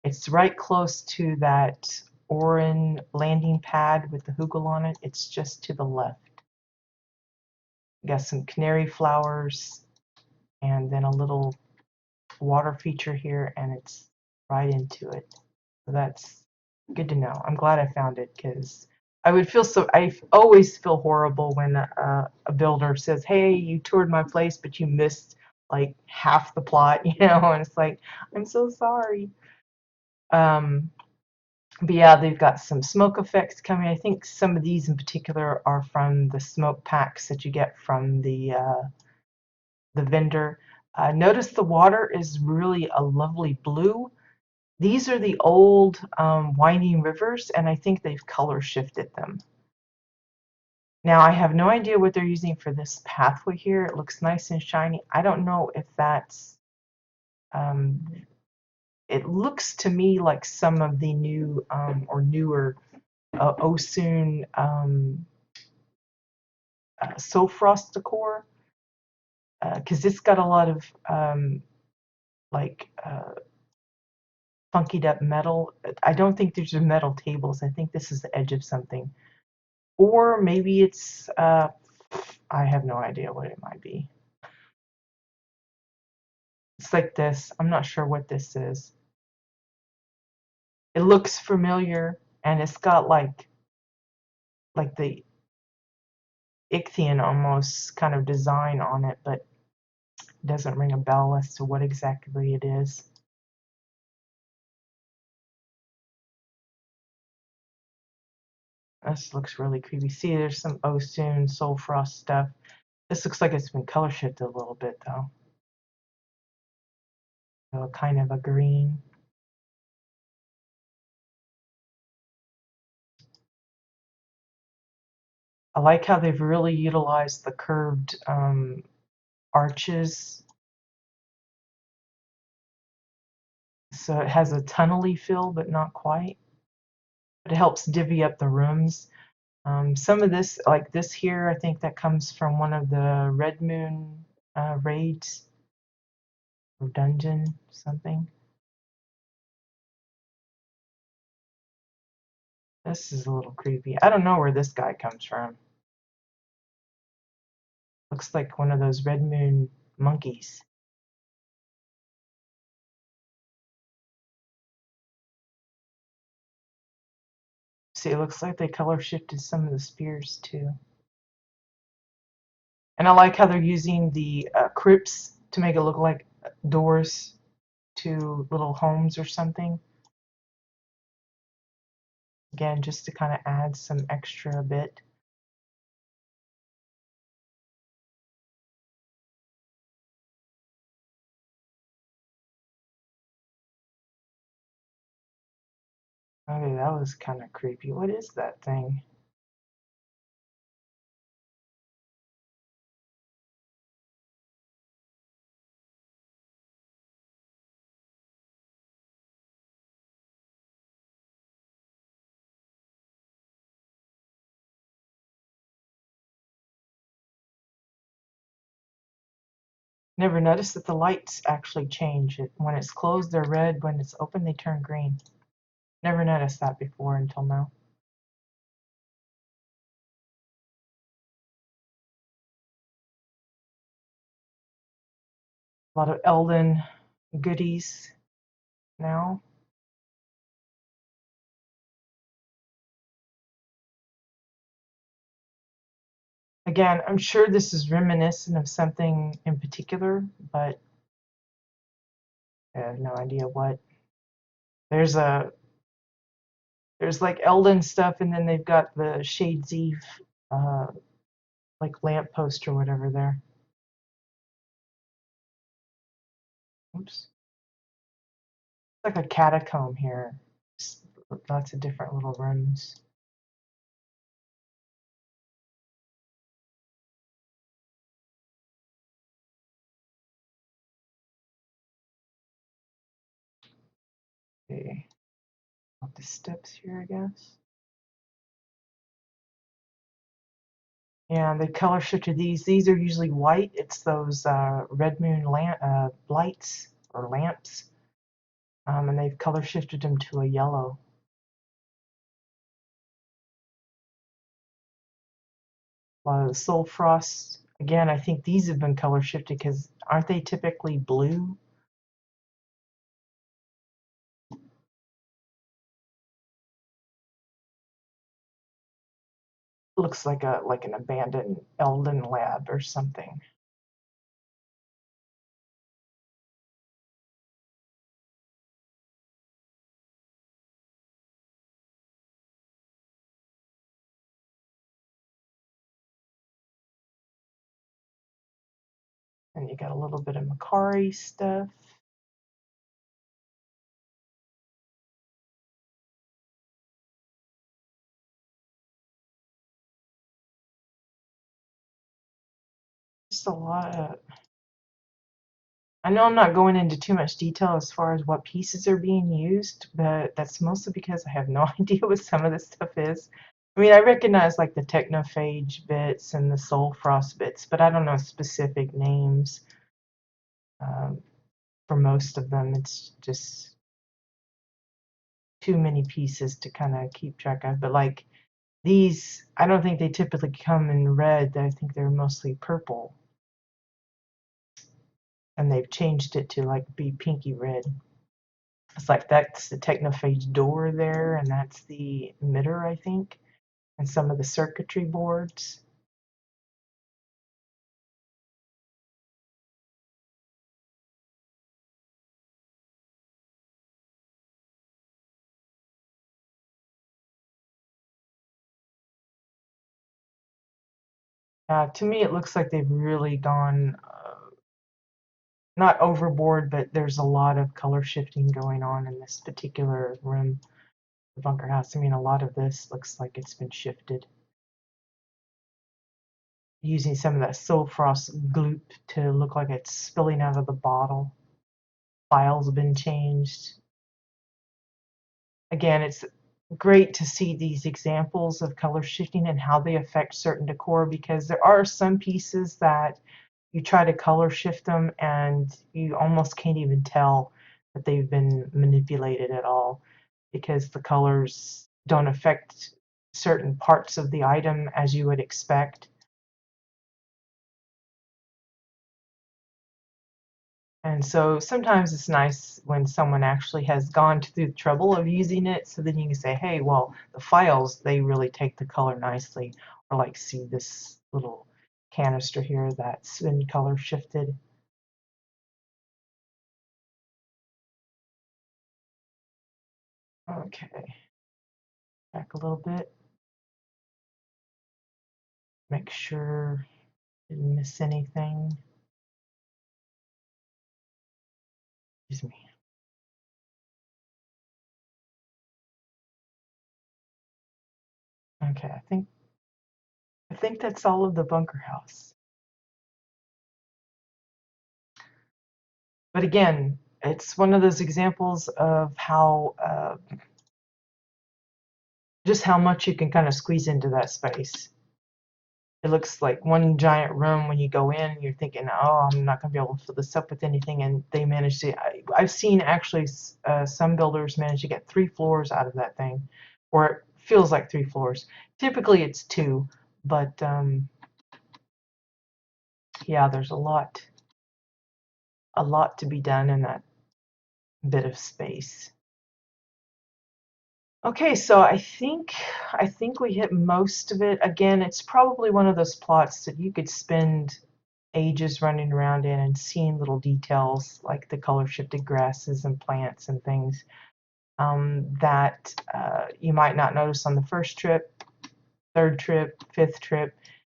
it's right close to that Orin landing pad with the hugel on it. It's just to the left. Got some canary flowers and then a little water feature here, and it's right into it. So that's good to know. I'm glad I found it because I always feel horrible when a builder says, hey, you toured my place, but you missed like half the plot, you know, and it's like, I'm so sorry. But yeah, they've got some smoke effects coming. I think some of these in particular are from the smoke packs that you get from the vendor. Notice the water is really a lovely blue. These are the old winding rivers, and I think they've color shifted them. Now, I have no idea what they're using for this pathway here. It looks nice and shiny. I don't know if that's, it looks to me like some of the new or newer Osun Sofrost decor. because it's got a lot of like funkied up metal. I don't think these are metal tables. I think this is the edge of something. Or maybe it's, I have no idea what it might be. It's like this. I'm not sure what this is. It looks familiar, and it's got like the Ichthian almost kind of design on it, but it doesn't ring a bell as to what exactly it is. This looks really creepy. See, there's some Osun, Soul Frost stuff. This looks like it's been color shifted a little bit, though. So kind of a green. I like how they've really utilized the curved arches. So it has a tunnely feel, but not quite. But it helps divvy up the rooms. Some of this, like this here, I think that comes from one of the Red Moon raids or dungeon something. This is a little creepy. I don't know where this guy comes from. Looks like one of those Red Moon monkeys. See, it looks like they color shifted some of the spears too. And I like how they're using the crypts to make it look like doors to little homes or something. Again, just to kind of add some extra bit. Okay, that was kind of creepy. What is that thing? Never noticed that the lights actually change. When it's closed, they're red. When it's open, they turn green. Never noticed that before until now. A lot of Elden goodies now. Again, I'm sure this is reminiscent of something in particular, but I have no idea what. There's like Elden stuff, and then they've got the Shades Eve like lamppost or whatever there. Oops. It's like a catacomb here. Just lots of different little rooms. Okay. Up the steps here, I guess. And the color shifted these. These are usually white. It's those red moon lights or lamps. And they've color shifted them to a yellow. A lot of the Soul Frost. Again, I think these have been color shifted because aren't they typically blue? Looks like an abandoned Elden lab or something. And you got a little bit of Macari stuff. Just a lot of. I know I'm not going into too much detail as far as what pieces are being used, but that's mostly because I have no idea what some of this stuff is. I mean, I recognize like the technophage bits and the soul frost bits, but I don't know specific names um, for most of them. It's just too many pieces to kind of keep track of. But like these, I don't think they typically come in red. I think they're mostly purple. And they've changed it to like be pinky red. It's like that's the technophage door there, and that's the emitter, I think, and some of the circuitry boards. To me, it looks like they've really gone not overboard, but there's a lot of color shifting going on in this particular room, the bunker house. I mean, a lot of this looks like it's been shifted. Using some of that Silfrost gloop to look like it's spilling out of the bottle. Files have been changed. Again, it's great to see these examples of color shifting and how they affect certain decor, because there are some pieces that you try to color shift them and you almost can't even tell that they've been manipulated at all, because the colors don't affect certain parts of the item as you would expect. And so sometimes it's nice when someone actually has gone through the trouble of using it, so then you can say, hey, well, the files, they really take the color nicely. Or like, see this little canister here that's been color shifted. Okay, back a little bit. Make sure didn't miss anything. Excuse me. Okay, I think that's all of the bunker house. But again, it's one of those examples of how just how much you can kind of squeeze into that space. It looks like one giant room when you go in. You're thinking, oh, I'm not going to be able to fill this up with anything, and they managed to. I've seen actually some builders manage to get 3 floors out of that thing, or it feels like 3 floors. Typically, it's 2, but yeah, there's a lot to be done in that bit of space. Okay, so I think we hit most of it. Again, it's probably one of those plots that you could spend ages running around in and seeing little details like the color shifted grasses and plants and things that you might not notice on the first trip, third trip, fifth trip,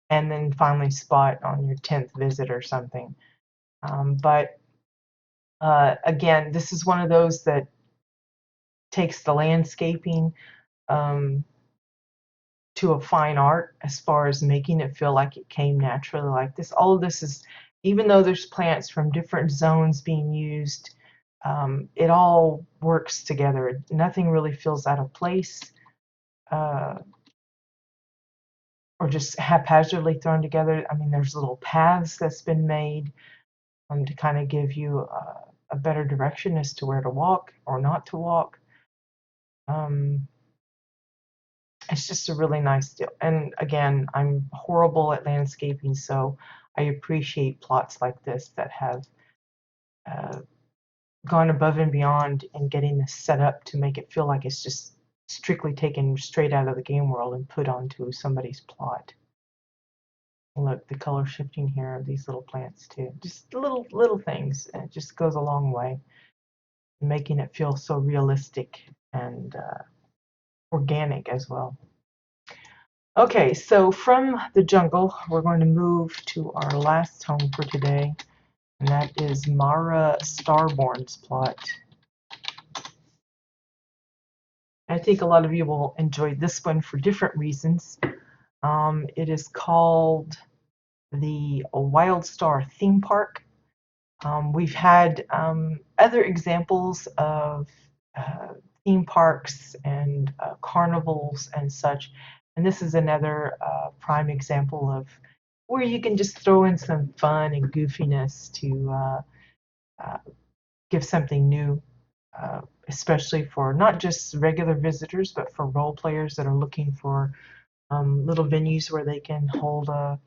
and then finally spot on your 10th visit or something. But again, this is one of those that takes the landscaping um, to a fine art as far as making it feel like it came naturally like this. All of this is, even though there's plants from different zones being used, it all works together. Nothing really feels out of place uh, or just haphazardly thrown together. I mean, there's little paths that's been made to kind of give you a better direction as to where to walk or not to walk. Um, it's just a really nice deal. And again, I'm horrible at landscaping, so I appreciate plots like this that have uh, gone above and beyond in getting this set up to make it feel like it's just strictly taken straight out of the game world and put onto somebody's plot. Look, the color shifting here of these little plants too. Just little things. And it just goes a long way in making it feel so realistic and organic as well. Okay, so from the jungle, we're going to move to our last home for today, and that is Mara Starborn's plot. I think a lot of you will enjoy this one for different reasons. It is called the WildStar theme park. We've had other examples of theme parks and carnivals and such, And this is another prime example of where you can just throw in some fun and goofiness to uh, give something new, especially for not just regular visitors, but for role players that are looking for little venues where they can hold a,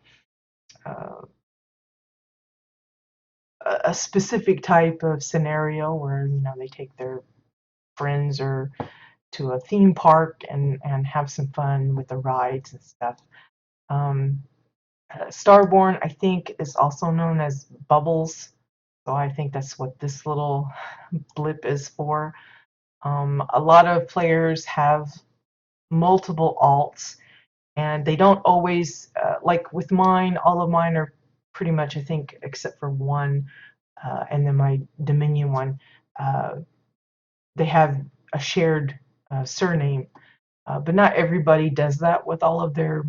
a specific type of scenario where they take their friends or to a theme park and have some fun with the rides and stuff. Um, Starborn, I think, is also known as Bubbles, so I think that's what this little blip is for. A lot of players have multiple alts, and they don't always, like with mine, all of mine are pretty much, I think, except for one, and then my Dominion one, uh, they have a shared surname, but not everybody does that with all of their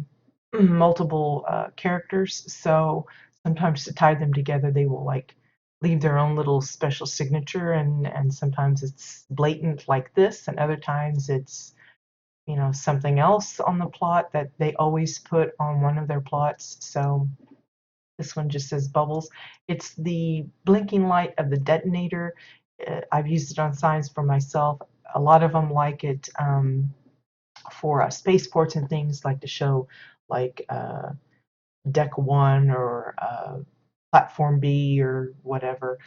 multiple characters. So sometimes to tie them together, they will like leave their own little special signature, and sometimes it's blatant like this, and other times it's something else on the plot that they always put on one of their plots. So this one just says Bubbles. It's the blinking light of the detonator. I've used it on signs for myself. A lot of them like it for spaceports and things, like to show like deck 1 or platform B or whatever.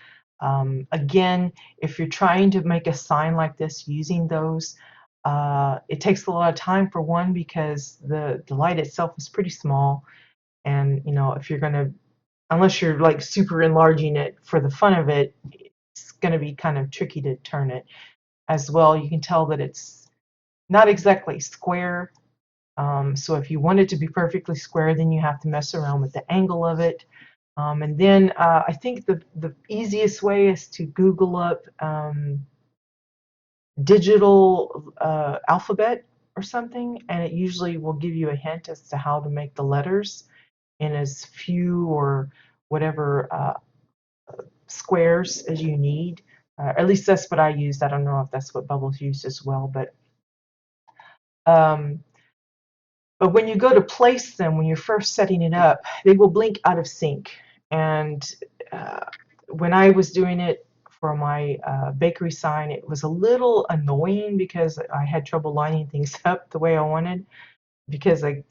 Again, if you're trying to make a sign like this using those, it takes a lot of time, for one, because the light itself is pretty small, and if you're going to, unless you're like super enlarging it for the fun of it, it's going to be kind of tricky to turn it. As well, you can tell that it's not exactly square. So if you want it to be perfectly square, then you have to mess around with the angle of it. And then I think the easiest way is to Google up digital alphabet or something, and it usually will give you a hint as to how to make the letters in as few or whatever squares as you need. At least that's what I used. I don't know if that's what Bubbles used as well, um, but when you go to place them, when you're first setting it up, they will blink out of sync. And uh, when I was doing it for my bakery sign, it was a little annoying because I had trouble lining things up the way I wanted, because it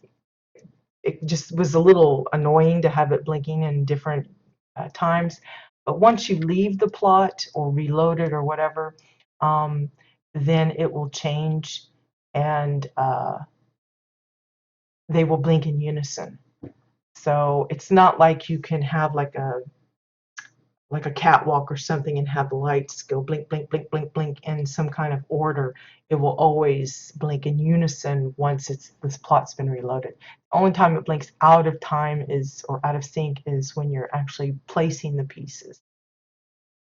just was a little annoying to have it blinking in different times. But once you leave the plot or reload it or whatever, um, then it will change, and they will blink in unison. So it's not like you can have like a catwalk or something and have the lights go blink, blink, blink, blink, blink in some kind of order. It will always blink in unison once this plot's been reloaded. The only time it blinks out of time is, or out of sync, is when you're actually placing the pieces.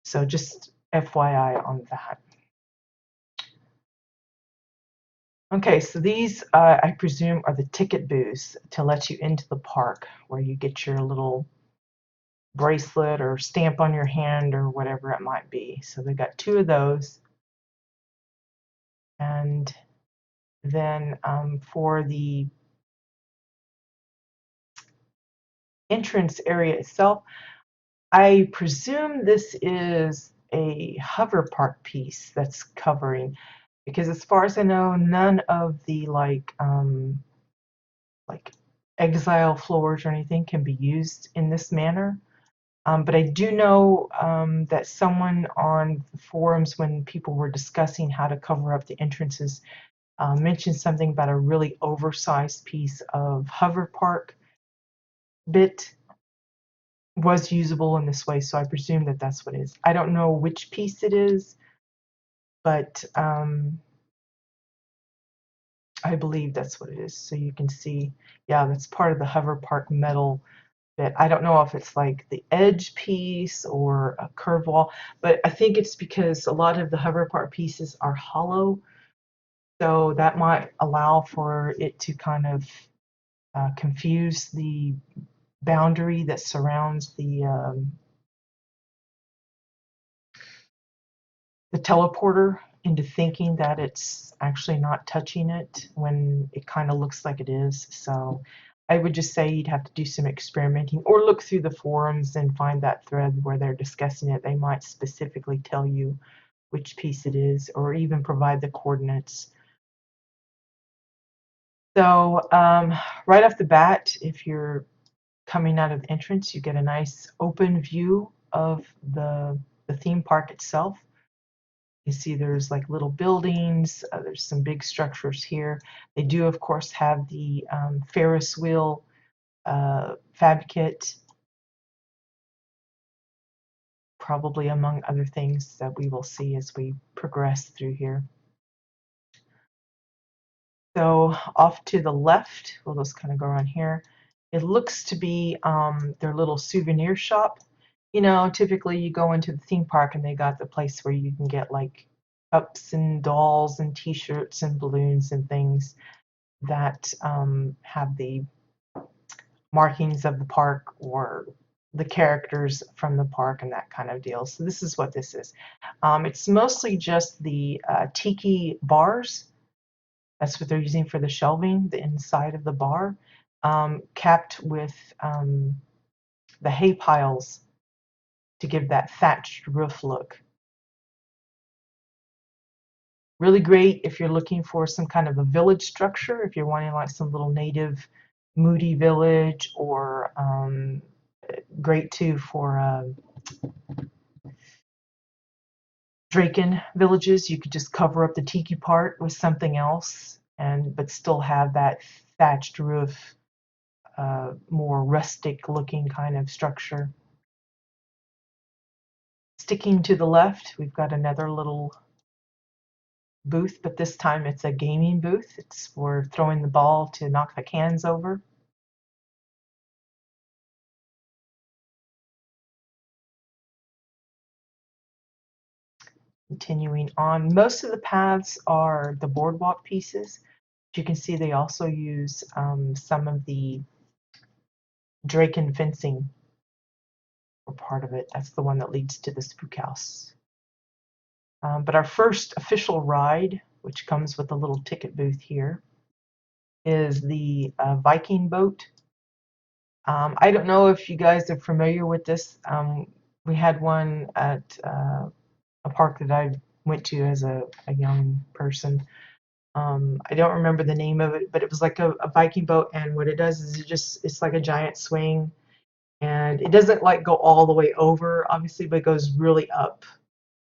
So just FYI on that. Okay, so these I presume are the ticket booths to let you into the park, where you get your little bracelet or stamp on your hand or whatever it might be. So they got two of those. And then for the entrance area itself, I presume this is a hover park piece that's covering, because as far as I know, none of the like exile floors or anything can be used in this manner. But I do know that someone on the forums, when people were discussing how to cover up the entrances, mentioned something about a really oversized piece of hover park bit was usable in this way, so I presume that that's what it is. I don't know which piece it is, but I believe that's what it is. So you can see, yeah, that's part of the hover park metal bit. I don't know if it's like the edge piece or a curve wall, but I think it's because a lot of the hover park pieces are hollow, so that might allow for it to kind of confuse the boundary that surrounds the teleporter into thinking that it's actually not touching it when it kind of looks like it is. So I would just say you'd have to do some experimenting or look through the forums and find that thread where they're discussing it. They might specifically tell you which piece it is or even provide the coordinates. So right off the bat, if you're coming out of the entrance, you get a nice open view of the theme park itself. You see there's like little buildings, there's some big structures here. They do, of course, have the Ferris wheel fab kit, probably among other things that we will see as we progress through here. So off to the left, we'll just kind of go around here. It looks to be their little souvenir shop. You know, typically you go into the theme park and they got the place where you can get like cups and dolls and t-shirts and balloons and things that have the markings of the park or the characters from the park and that kind of deal. So this is what this is. It's mostly just the tiki bars. That's what they're using for the shelving, the inside of the bar, capped with the hay piles to give that thatched roof look. Really great if you're looking for some kind of a village structure, if you're wanting like some little native moody village, or great too for Draken villages. You could just cover up the tiki part with something else, but still have that thatched roof, more rustic looking kind of structure. Sticking to the left, we've got another little booth, but this time it's a gaming booth. It's for throwing the ball to knock the cans over. Continuing on, most of the paths are the boardwalk pieces. You can see they also use some of the Draken fencing for part of it. That's the one that leads to the spook house. But our first official ride, which comes with a little ticket booth here, is the Viking boat. I don't know if you guys are familiar with this. We had one at a park that I went to as a young person. I don't remember the name of it, but it was like a Viking boat, and what it does is it's like a giant swing, and it doesn't like go all the way over, obviously, but it goes really up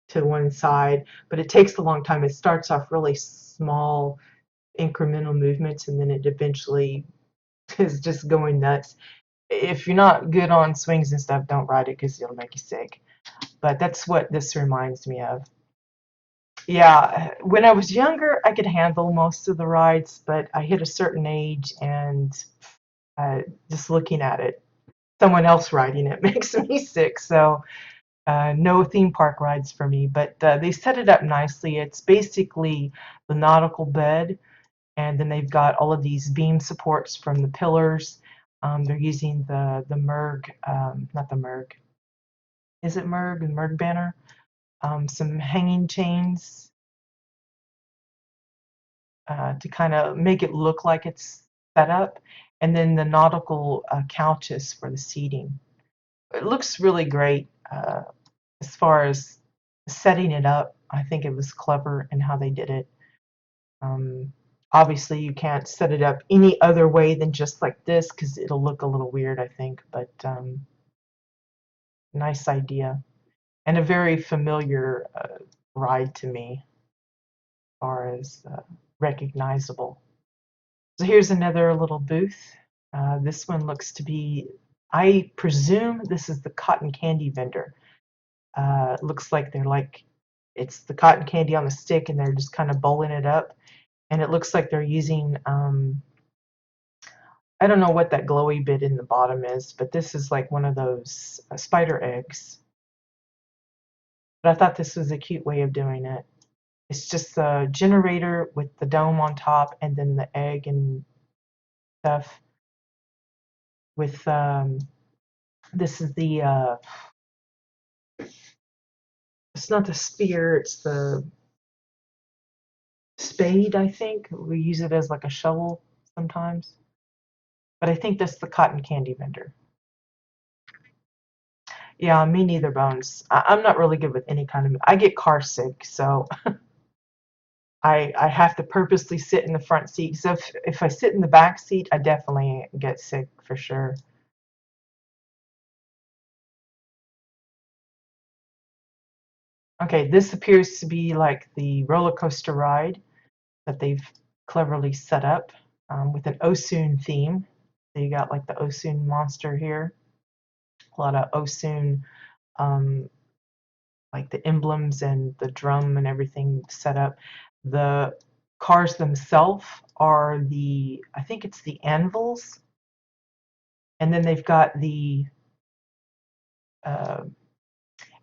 to one side, but it takes a long time. It starts off really small incremental movements, and then it eventually is just going nuts. If you're not good on swings and stuff, don't ride it because it'll make you sick. But that's what this reminds me of. Yeah, when I was younger, I could handle most of the rides, but I hit a certain age, and just looking at it, someone else riding it makes me sick. So no theme park rides for me, but they set it up nicely. It's basically the nautical bed, and then they've got all of these beam supports from the pillars. They're using the Merg, not the Merg. Is it Merg? The Merg banner. Some hanging chains to kind of make it look like it's set up, and then the nautical couches for the seating. It looks really great as far as setting it up. I think it was clever in how they did it. Obviously, you can't set it up any other way than just like this because it'll look a little weird, I think, but nice idea. And a very familiar ride to me as far as recognizable. So here's another little booth. This one looks to be, I presume this is the cotton candy vendor. It looks like it's the cotton candy on the stick and they're just kind of bowling it up. And it looks like they're using, I don't know what that glowy bit in the bottom is, but this is like one of those spider eggs. But I thought this was a cute way of doing it. It's just a generator with the dome on top and then the egg and stuff with, this is the It's not the spear, it's the spade, I think. We use it as like a shovel sometimes. But I think that's the cotton candy vendor. Yeah, me neither, Bones. I'm not really good with any kind of. I get car sick, so I have to purposely sit in the front seat. So if I sit in the back seat, I definitely get sick for sure. Okay, this appears to be like the roller coaster ride that they've cleverly set up with an Osun theme. So you got like the Osun monster here, a lot of Osun, um, like the emblems and the drum and everything set up. The cars themselves are the, I think it's the anvils, and then they've got the, uh,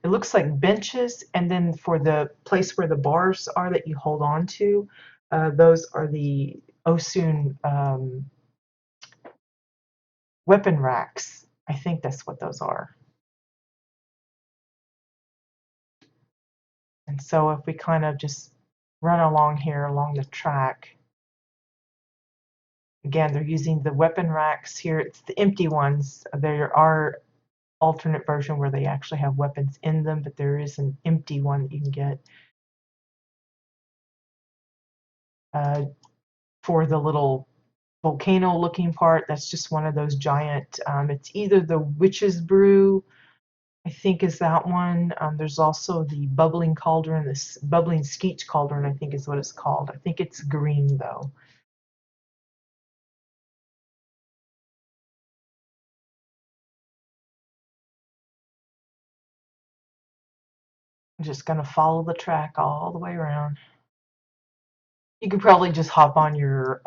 it looks like benches, and then for the place where the bars are that you hold on to, those are the Osun weapon racks. I think that's what those are. And so if we kind of just run along here along the track, again, they're using the weapon racks here. It's the empty ones. There are alternate version where they actually have weapons in them, but there is an empty one that you can get for the little volcano looking part. That's just one of those giant, it's either the witch's brew, I think is that one. There's also the bubbling cauldron, this bubbling skeech cauldron, I think is what it's called. I think it's green though. I'm just gonna follow the track all the way around. You could probably just hop on your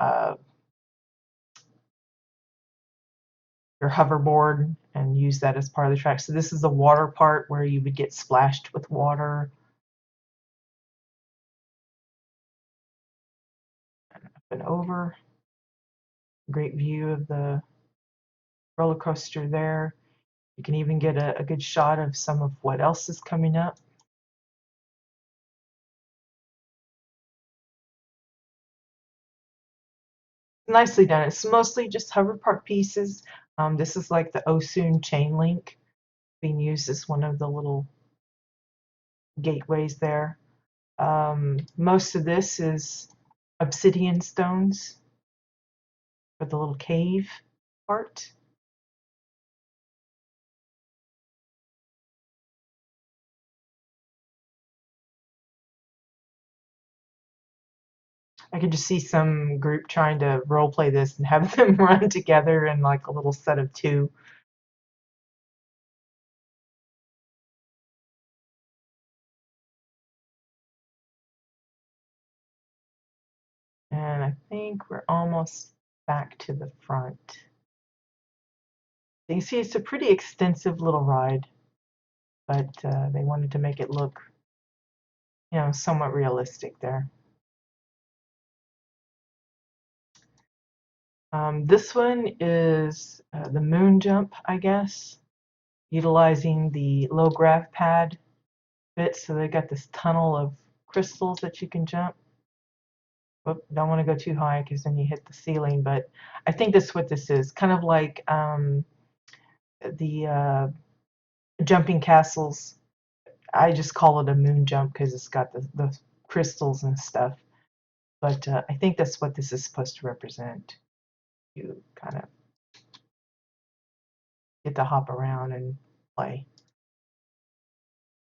hoverboard and use that as part of the track. So this is the water part where you would get splashed with water. And up and over. Great view of the roller coaster there. You can even get a good shot of some of what else is coming up. Nicely done. It's mostly just hover park pieces. This is like the Osun chain link being used as one of the little gateways there. Most of this is obsidian stones for the little cave part. I could just see some group trying to role play this and have them run together in like a little set of two. And I think we're almost back to the front. You can see it's a pretty extensive little ride, but they wanted to make it look, somewhat realistic there. This one is the moon jump, I guess, utilizing the low grav pad bit. So they got this tunnel of crystals that you can jump. Oop, don't want to go too high because then you hit the ceiling, but I think that's what this is. Kind of like the jumping castles. I just call it a moon jump because it's got the crystals and stuff. But I think that's what this is supposed to represent. You kind of get to hop around and play.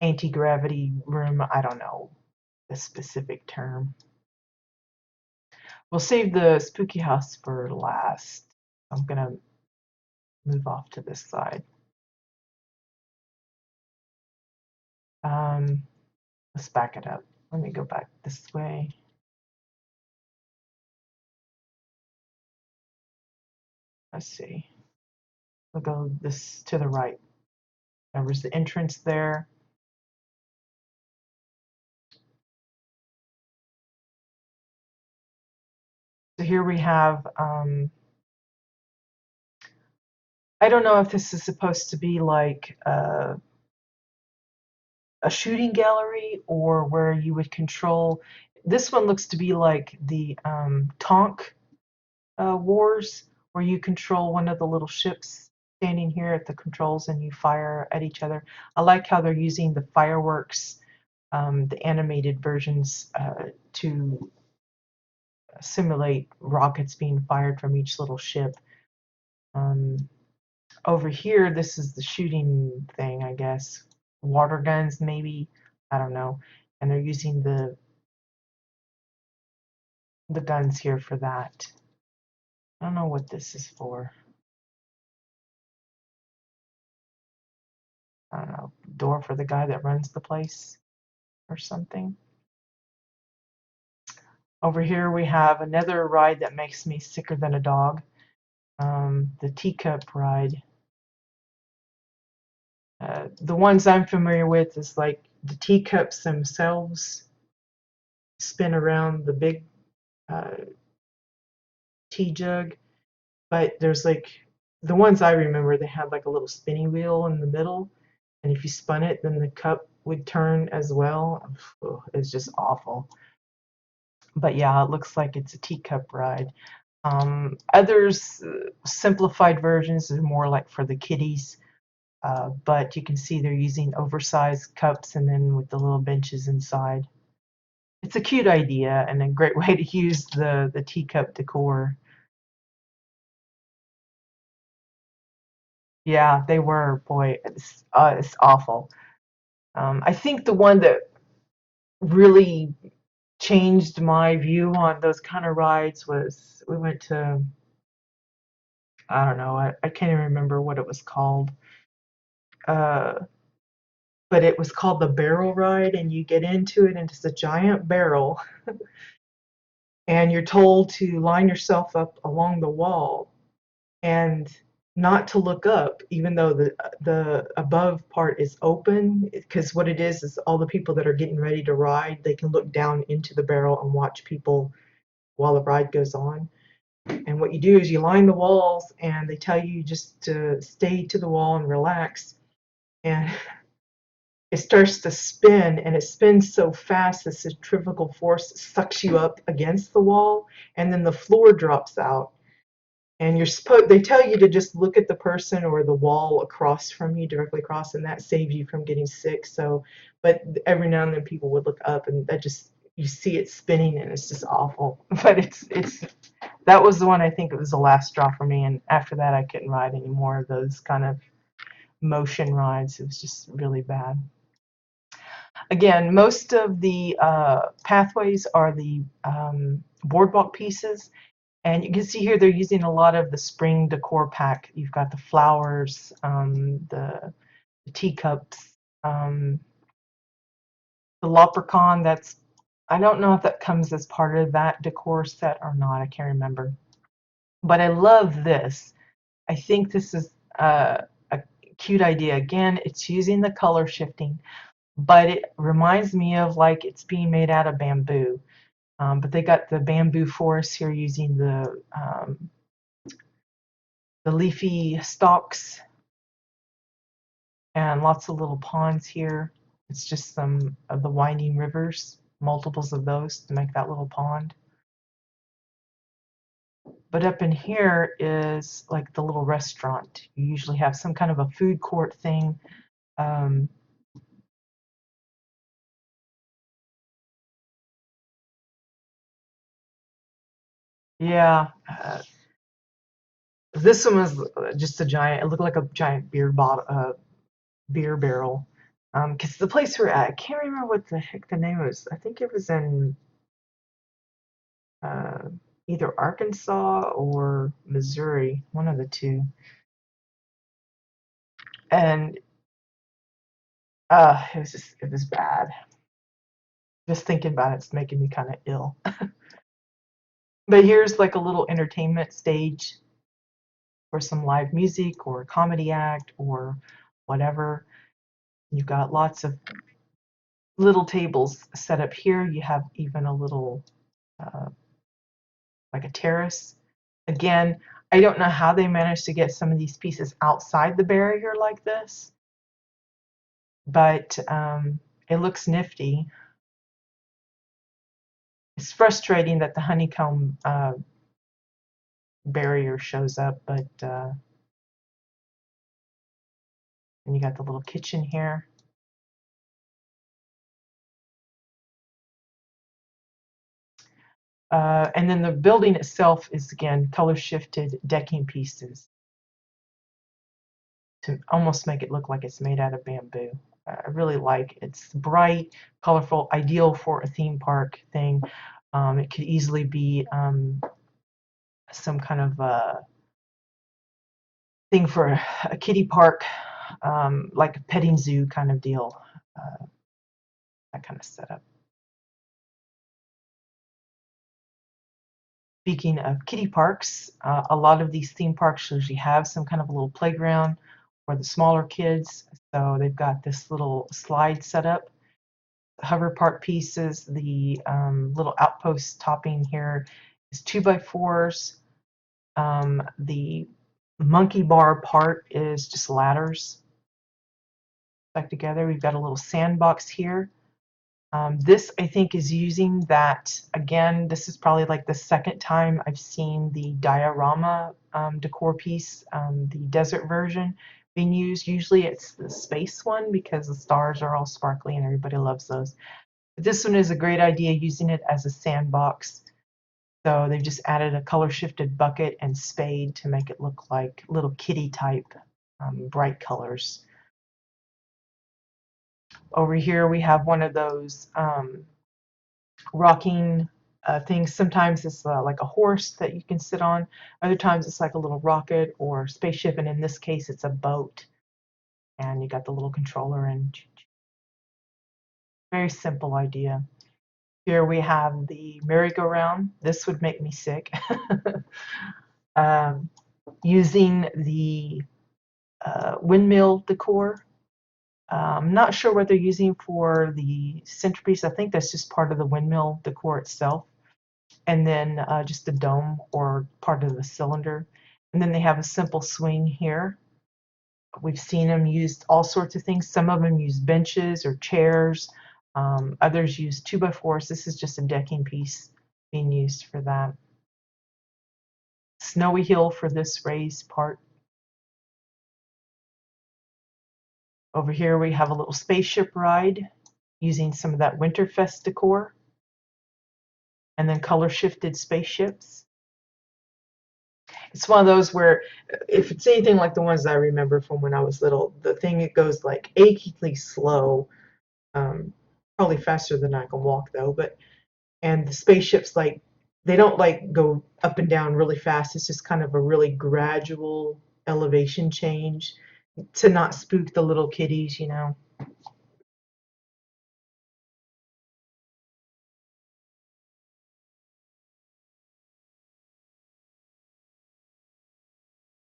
Anti-gravity room, I don't know the specific term. We'll save the spooky house for last. I'm going to move off to this side. Let's back it up. Let me go back this way. Let's see. We'll go this to the right. There's the entrance there. So here we have, I don't know if this is supposed to be like a shooting gallery, or where you would control. This one looks to be like the Tonk wars, where you control one of the little ships standing here at the controls and you fire at each other. I like how they're using the fireworks, the animated versions, to simulate rockets being fired from each little ship. Um, Over here, this is the shooting thing, I guess. Water guns, maybe. I don't know. And they're using the guns here for that. I don't know what this is for. I don't know. Door for the guy that runs the place or something. Over here we have another ride that makes me sicker than a dog. The teacup ride. The ones I'm familiar with is like the teacups themselves spin around the big uh, tea jug, but there's like the ones I remember, they had like a little spinning wheel in the middle, and if you spun it, then the cup would turn as well. Oh, it's just awful. But yeah, it looks like it's a teacup ride. Others, simplified versions, are more like for the kiddies. But you can see they're using oversized cups and then with the little benches inside. It's a cute idea and a great way to use the teacup decor. Yeah, they were. Boy, it's awful. I think the one that really changed my view on those kind of rides was we went to, I don't know, I can't even remember what it was called. Uh, but it was called the barrel ride, and you get into it, and it's a giant barrel, and you're told to line yourself up along the wall and not to look up, even though the above part is open, because what it is all the people that are getting ready to ride, they can look down into the barrel and watch people while the ride goes on. And what you do is you line the walls, and they tell you just to stay to the wall and relax. And it starts to spin, and it spins so fast the centrifugal force sucks you up against the wall, and then the floor drops out. And they tell you to just look at the person or the wall across from you, directly across, and that saves you from getting sick. So, but every now and then people would look up, and that just, you see it spinning, and it's just awful. But it's that was the one, I think it was the last straw for me, and after that I couldn't ride any more of those kind of motion rides. It was just really bad. Again, most of the pathways are the boardwalk pieces, and you can see here they're using a lot of the spring decor pack. You've got the flowers, the teacups, the leprechaun. I don't know if that comes as part of that decor set or not. I can't remember. But I love this. I think this is a cute idea. Again, it's using the color shifting, but it reminds me of like it's being made out of bamboo. But they got the bamboo forest here using the leafy stalks and lots of little ponds here. It's just some of the winding rivers, multiples of those to make that little pond. But up in here is like the little restaurant. You usually have some kind of a food court thing. Um, yeah, this one was just a giant. It looked like a giant beer bottle, beer barrel. Because the place we're at, I can't remember what the heck the name was. I think it was in uh, either Arkansas or Missouri, one of the two. And it was bad. Just thinking about it's making me kind of ill. But here's like a little entertainment stage for some live music or a comedy act or whatever. You've got lots of little tables set up here. You have even a little uh, like a terrace. Again, I don't know how they managed to get some of these pieces outside the barrier like this, but It looks nifty. It's frustrating that the honeycomb barrier shows up, but and you got the little kitchen here. And then the building itself is, again, color shifted decking pieces to almost make it look like it's made out of bamboo. I really like it. It's bright, colorful, ideal for a theme park thing. It could easily be some kind of thing for a kiddie park, like a petting zoo kind of deal, that kind of setup. Speaking of kiddie parks, a lot of these theme parks usually have some kind of a little playground for the smaller kids. So they've got this little slide set up, hover park pieces. The little outpost topping here is 2x4s. The monkey bar part is just ladders stuck together. We've got a little sandbox here. This, I think, is using that, again, this is probably like the second time I've seen the diorama decor piece, the desert version, being used. Usually it's the space one because the stars are all sparkly and everybody loves those. But this one is a great idea, using it as a sandbox. So they've just added a color shifted bucket and spade to make it look like little kitty type bright colors. Over here we have one of those rocking things. Sometimes it's like a horse that you can sit on. Other times it's like a little rocket or spaceship, and in this case it's a boat. And you got the little controller, and very simple idea. Here we have the merry-go-round. This would make me sick. Using the windmill decor. I'm not sure what they're using for the centerpiece. I think that's just part of the windmill decor itself. And then just the dome or part of the cylinder. And then they have a simple swing here. We've seen them used all sorts of things. Some of them use benches or chairs. Others use 2x4s. This is just a decking piece being used for that. Snowy hill for this raised part. Over here we have a little spaceship ride using some of that Winterfest decor. And then color shifted spaceships. It's one of those where if it's anything like the ones I remember from when I was little, the thing, it goes like achingly slow, probably faster than I can walk though, and the spaceships, like, they don't like go up and down really fast. It's just kind of a really gradual elevation change to not spook the little kiddies, you know.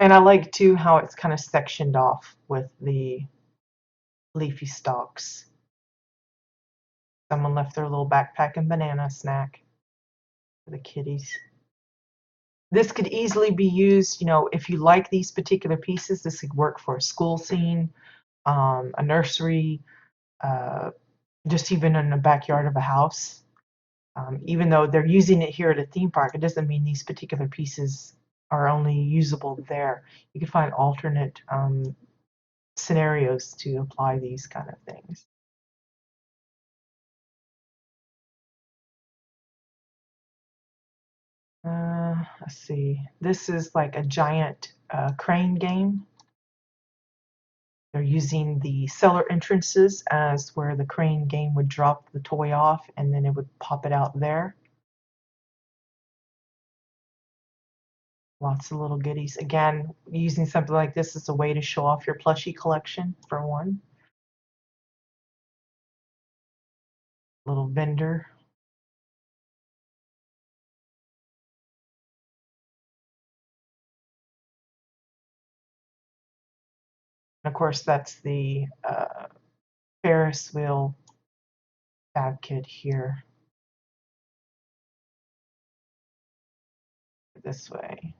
And I like too how it's kind of sectioned off with the leafy stalks. Someone left their little backpack and banana snack for the kitties. This could easily be used, you know, if you like these particular pieces, this could work for a school scene, a nursery, just even in the backyard of a house. Even though they're using it here at a theme park, it doesn't mean these particular pieces are only usable there. You can find alternate scenarios to apply these kind of things. Let's see. This is like a giant crane game. They're using the cellar entrances as where the crane game would drop the toy off and then it would pop it out there. Lots of little goodies. Again, using something like this as a way to show off your plushie collection, for one. Little vendor. And of course, that's the Ferris wheel fab kit here. This way.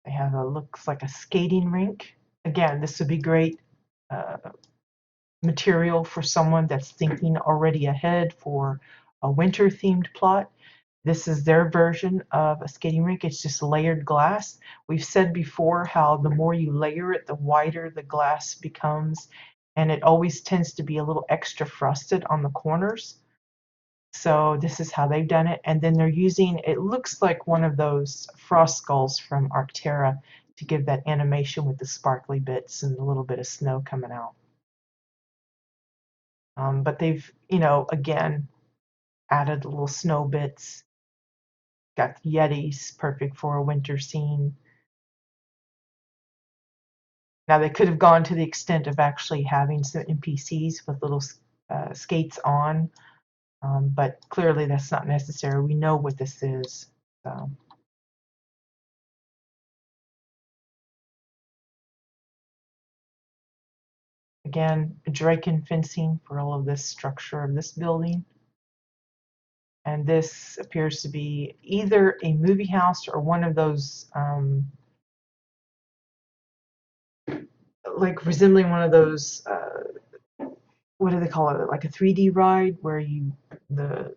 They have a, looks like a skating rink. Again, this would be great material for someone that's thinking already ahead for a winter themed plot. This is their version of a skating rink. It's just layered glass. We've said before how the more you layer it, the whiter the glass becomes, and it always tends to be a little extra frosted on the corners. So this is how they've done it. And then they're using, it looks like one of those frost skulls from Arctera to give that animation with the sparkly bits and a little bit of snow coming out. But they've, again, added little snow bits. Got the Yetis, perfect for a winter scene. Now they could have gone to the extent of actually having some NPCs with little skates on, but clearly that's not necessary. We know what this is. So. Again, Draken fencing for all of this structure of this building. And this appears to be either a movie house or one of those, like resembling one of those, what do they call it? Like a 3D ride where the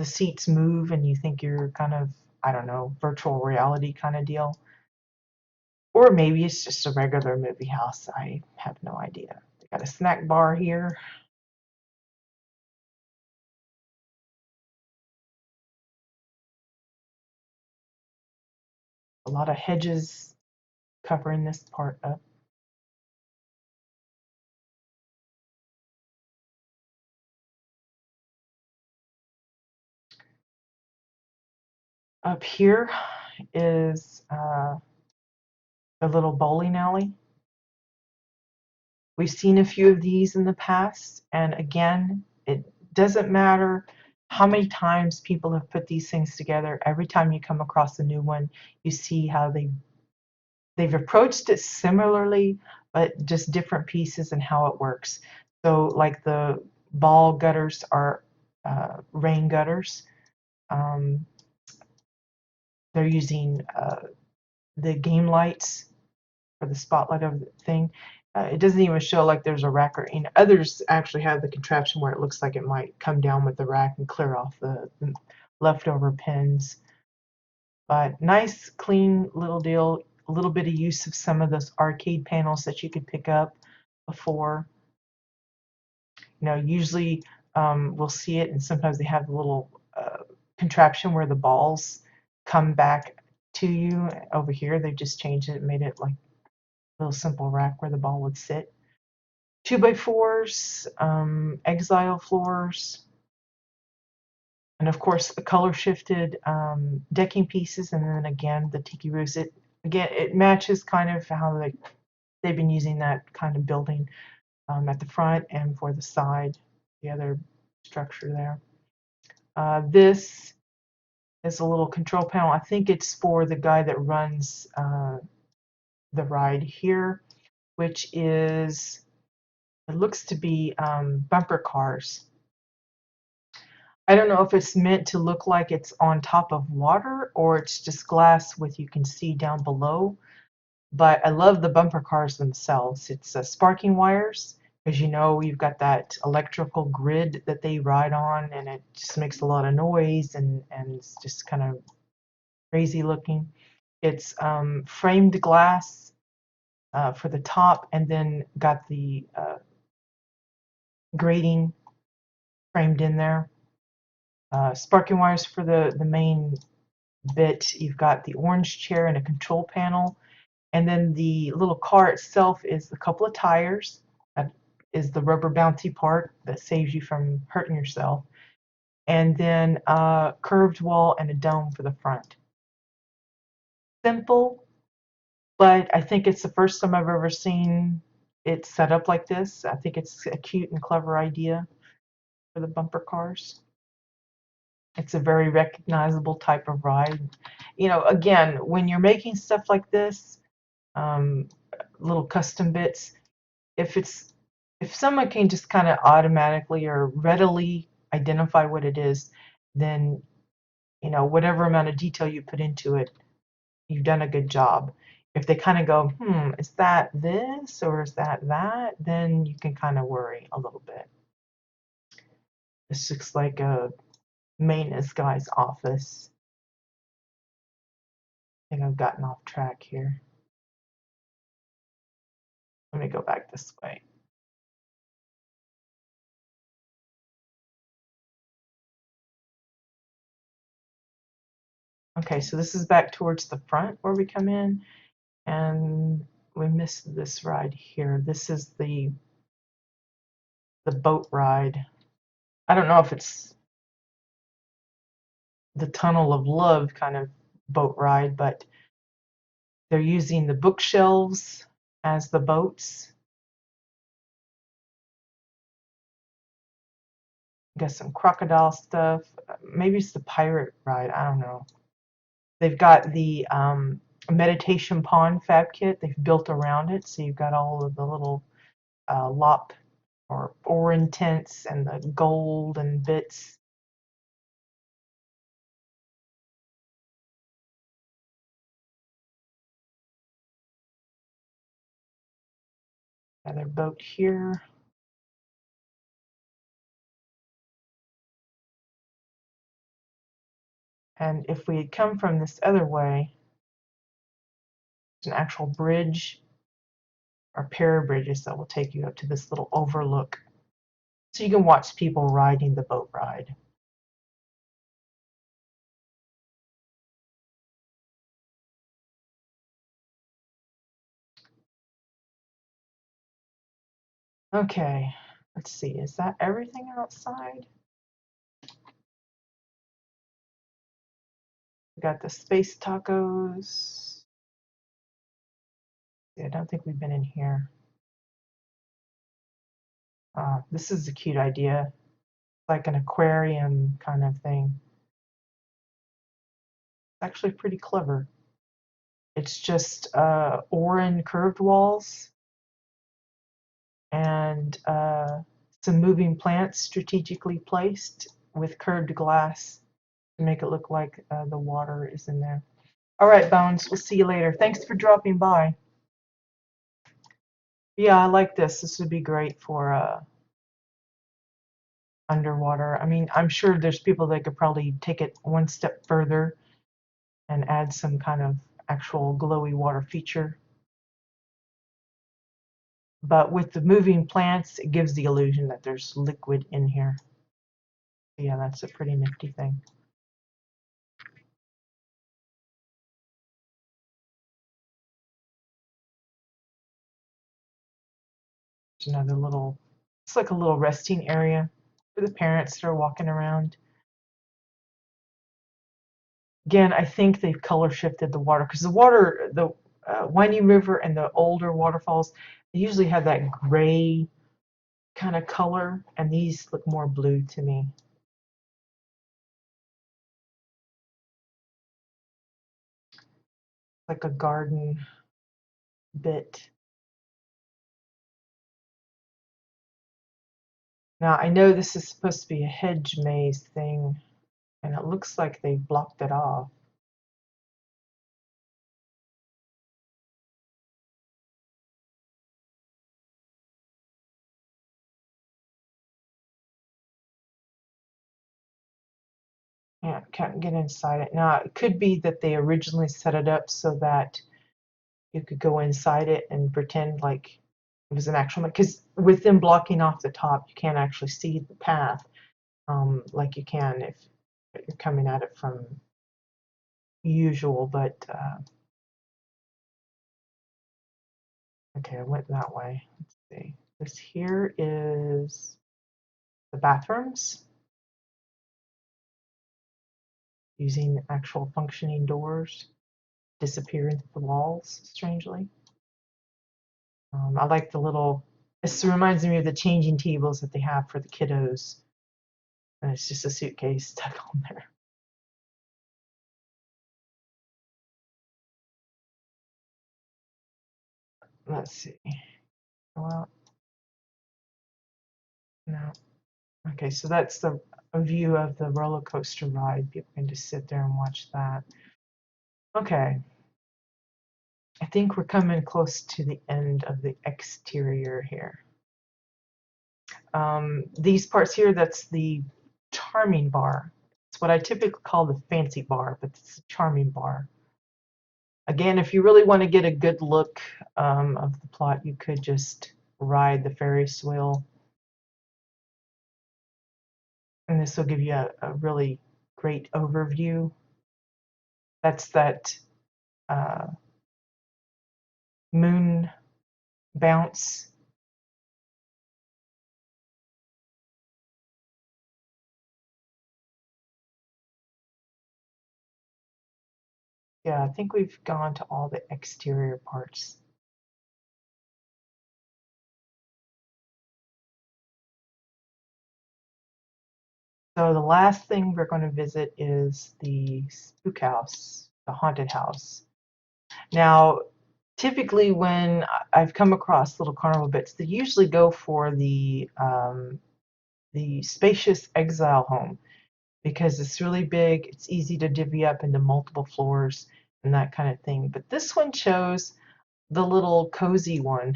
seats move and you think you're kind of, I don't know, virtual reality kind of deal. Or maybe it's just a regular movie house. I have no idea. They got a snack bar here. A lot of hedges covering this part up. Up here is a little bowling alley. We've seen a few of these in the past, and again, it doesn't matter how many times people have put these things together. Every time you come across a new one, you see how they've approached it similarly, but just different pieces and how it works. So, like the ball gutters are rain gutters. They're using the game lights for the spotlight of the thing. It doesn't even show like there's a rack or others actually have the contraption where it looks like it might come down with the rack and clear off the leftover pins. But nice, clean little deal. A little bit of use of some of those arcade panels that you could pick up before. Usually we'll see it, and sometimes they have a little contraption where the balls come back to you. Over here, they've just changed it and made it like a little simple rack where the ball would sit. 2x4s, exile floors, and of course the color shifted decking pieces, and then again the tiki roofs. It matches kind of how they've been using that kind of building at the front and for the side, the other structure there. This is a little control panel. I think it's for the guy that runs the ride here, which is, it looks to be bumper cars. I don't know if it's meant to look like it's on top of water or it's just glass with you can see down below. But I love the bumper cars themselves. It's sparking wires, because you've got that electrical grid that they ride on, and it just makes a lot of noise and it's just kind of crazy looking. It's framed glass for the top, and then got the grating framed in there. Sparking wires for the main bit. You've got the orange chair and a control panel, and then the little car itself is a couple of tires. That is the rubber bouncy part that saves you from hurting yourself, and then a curved wall and a dome for the front. Simple, but I think it's the first time I've ever seen it set up like this. I think it's a cute and clever idea for the bumper cars. It's a very recognizable type of ride. Again, when you're making stuff like this, little custom bits, if someone can just kind of automatically or readily identify what it is, then whatever amount of detail you put into it, you've done a good job. If they kind of go, is that this or is that that, then you can kind of worry a little bit. This looks like a maintenance guy's office. I think I've gotten off track here. Let me go back this way. Okay, so this is back towards the front where we come in, and we missed this ride here. This is the boat ride. I don't know if it's the Tunnel of Love kind of boat ride, but they're using the bookshelves as the boats. Got some crocodile stuff. Maybe it's the pirate ride. I don't know. They've got the meditation pond fab kit they've built around it. So you've got all of the little lop or orin tints and the gold and bits. Another boat here. And if we had come from this other way, there's an actual bridge or pair of bridges that will take you up to this little overlook. So you can watch people riding the boat ride. Okay, let's see. Is that everything outside? We got the space tacos. Yeah, I don't think we've been in here. This is a cute idea, like an aquarium kind of thing. It's actually pretty clever. It's just orin curved walls and some moving plants strategically placed with curved glass to make it look like the water is in there. All right, Bones, we'll see you later. Thanks for dropping by. Yeah, I like this. This would be great for underwater. I mean, I'm sure there's people that could probably take it one step further and add some kind of actual glowy water feature. But with the moving plants, it gives the illusion that there's liquid in here. Yeah, that's a pretty nifty thing. There's another little, it's like a little resting area for the parents that are walking around. Again, I think they've color shifted the water because the water, the Winding River and the older waterfalls, they usually have that gray kind of color, and these look more blue to me. Like a garden bit. Now, I know this is supposed to be a hedge maze thing, and it looks like they've blocked it off. Yeah, can't get inside it. Now, it could be that they originally set it up so that you could go inside it and pretend like it was an actual, because with them blocking off the top, you can't actually see the path like you can if you're coming at it from usual. But okay, I went that way. Let's see. This here is the bathrooms using actual functioning doors disappear into the walls, strangely. I like the little, this reminds me of the changing tables that they have for the kiddos. And it's just a suitcase stuck on there. Let's see. Well, no. Okay, so that's a view of the roller coaster ride. People can just sit there and watch that. Okay. I think we're coming close to the end of the exterior here. These parts here, that's the charming bar. It's what I typically call the fancy bar, but it's a charming bar. Again, if you really want to get a good look of the plot, you could just ride the Ferris wheel. And this will give you a really great overview. That's that uh, moon bounce. Yeah, I think we've gone to all the exterior parts. So the last thing we're going to visit is the spook house, the haunted house. Now, typically when I've come across little carnival bits, they usually go for the spacious exile home because it's really big, it's easy to divvy up into multiple floors and that kind of thing. But this one chose the little cozy one.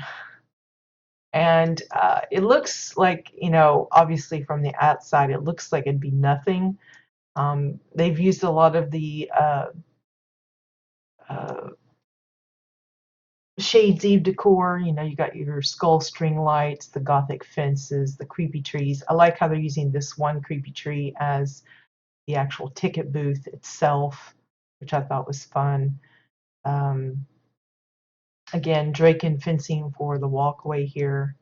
And it looks like, you know, obviously from the outside, it looks like it'd be nothing. They've used a lot of the uh, Shades Eve decor. You know, you got your skull string lights, the gothic fences, the creepy trees. I like how they're using this one creepy tree as the actual ticket booth itself, which I thought was fun. Um, Again, Draken fencing for the walkway here,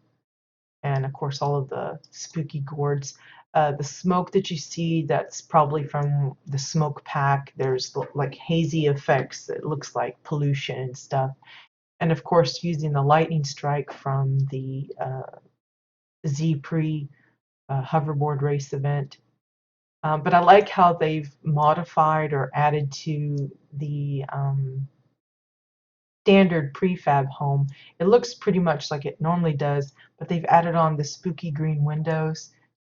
and of course all of the spooky gourds. The smoke that you see, that's probably from the smoke pack. There's like hazy effects that looks like pollution and stuff. And of course, using the lightning strike from the Z-Pre hoverboard race event. But I like how they've modified or added to the standard prefab home. It looks pretty much like it normally does, but they've added on the spooky green windows,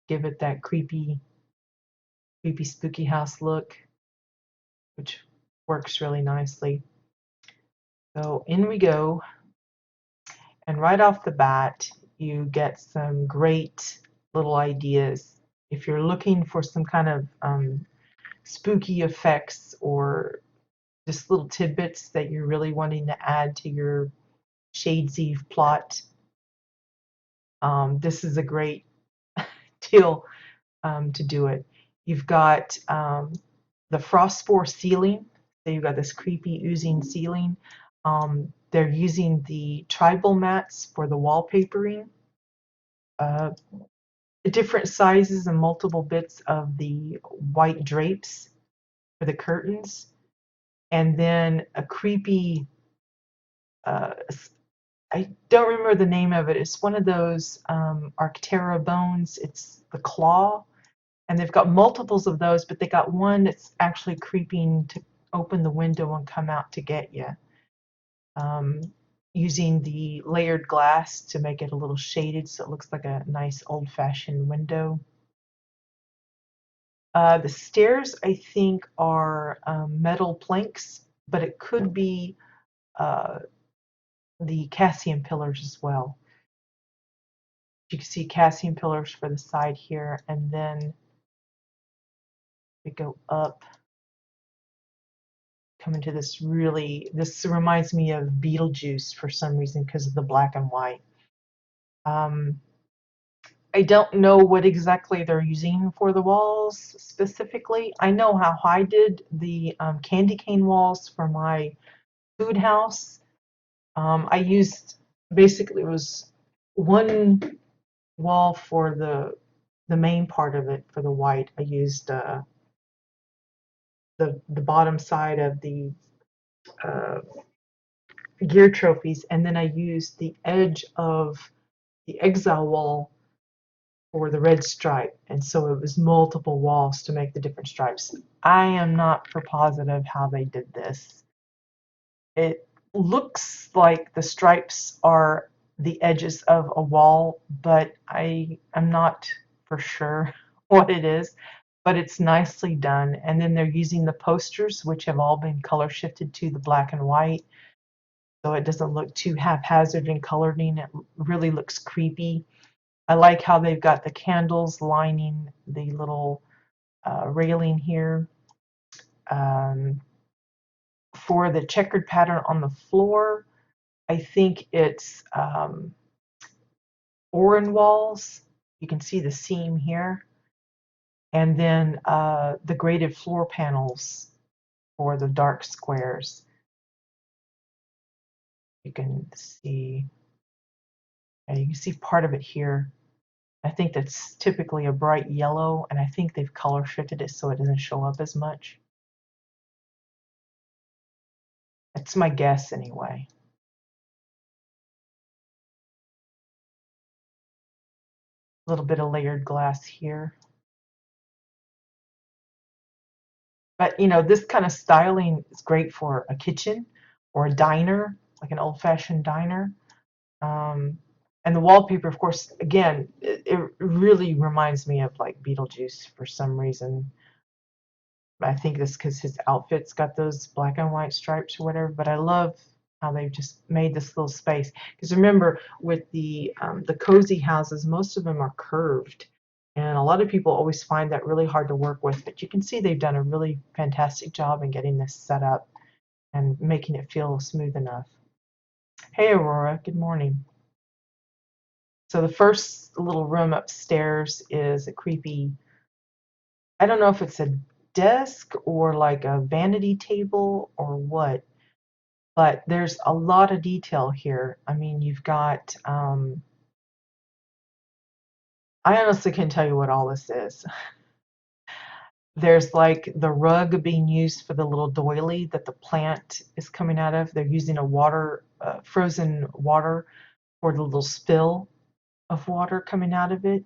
give it that creepy, spooky house look, which works really nicely. So in we go, and right off the bat, you get some great little ideas. If you're looking for some kind of spooky effects or just little tidbits that you're really wanting to add to your Shades Eve plot, this is a great deal to do it. You've got the frost spore ceiling. So you've got this creepy oozing ceiling. They're using the tribal mats for the wallpapering. Uh, Different sizes and multiple bits of the white drapes for the curtains. And then a creepy, uh, I don't remember the name of it. It's one of those Arctera bones. It's the claw. And they've got multiples of those, but they got one that's actually creeping to open the window and come out to get you. Using the layered glass to make it a little shaded so it looks like a nice old-fashioned window. The stairs, I think, are metal planks, but it could be the Cassian pillars as well. You can see Cassian pillars for the side here, and then we go up, come into this this reminds me of Beetlejuice for some reason because of the black and white. I don't know what exactly they're using for the walls specifically. I know how I did the candy cane walls for my food house. I used, basically it was one wall for the main part of it for the white. I used the bottom side of the uh, gear trophies, and then I used the edge of the exile wall for the red stripe, and so it was multiple walls to make the different stripes. I am not for positive how they did this. It looks like the stripes are the edges of a wall, but I am not for sure what it is, but it's nicely done. And then they're using the posters, which have all been color shifted to the black and white. so it doesn't look too haphazard in coloring. It really looks creepy. I like how they've got the candles lining the little railing here. For the checkered pattern on the floor, I think it's Oran walls. You can see the seam here. And then the graded floor panels for the dark squares. You can see, you can see part of it here. I think that's typically a bright yellow, and I think they've color shifted it so it doesn't show up as much. That's my guess anyway. A little bit of layered glass here. But you know, this kind of styling is great for a kitchen or a diner, like an old-fashioned diner. And the wallpaper, of course, again, it really reminds me of like Beetlejuice for some reason. I think that's because his outfit's got those black and white stripes or whatever. But I love how they've just made this little space. Because remember, with the cozy houses, most of them are curved, and a lot of people always find that really hard to work with. But you can see they've done a really fantastic job in getting this set up and making it feel smooth enough. Hey, Aurora. Good morning. So the first little room upstairs is a creepy, I don't know if it's a desk or like a vanity table or what, but there's a lot of detail here. I mean, you've got, I honestly can't tell you what all this is. There's like the rug being used for the little doily that the plant is coming out of. They're using a water, frozen water for the little spill of water coming out of it.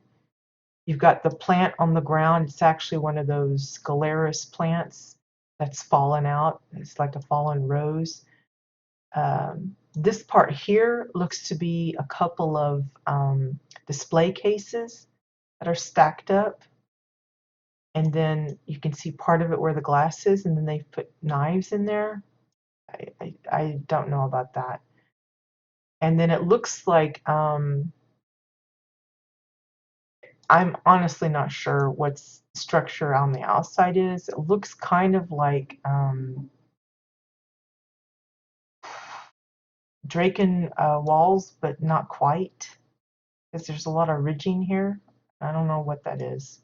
You've got the plant on the ground. It's actually one of those scleris plants that's fallen out. It's like a fallen rose. This part here looks to be a couple of display cases that are stacked up. And then you can see part of it where the glass is, and then they've put knives in there. I don't know about that. And then it looks like I'm honestly not sure what structure on the outside is. It looks kind of like Draken walls, but not quite, because there's a lot of ridging here. I don't know what that is.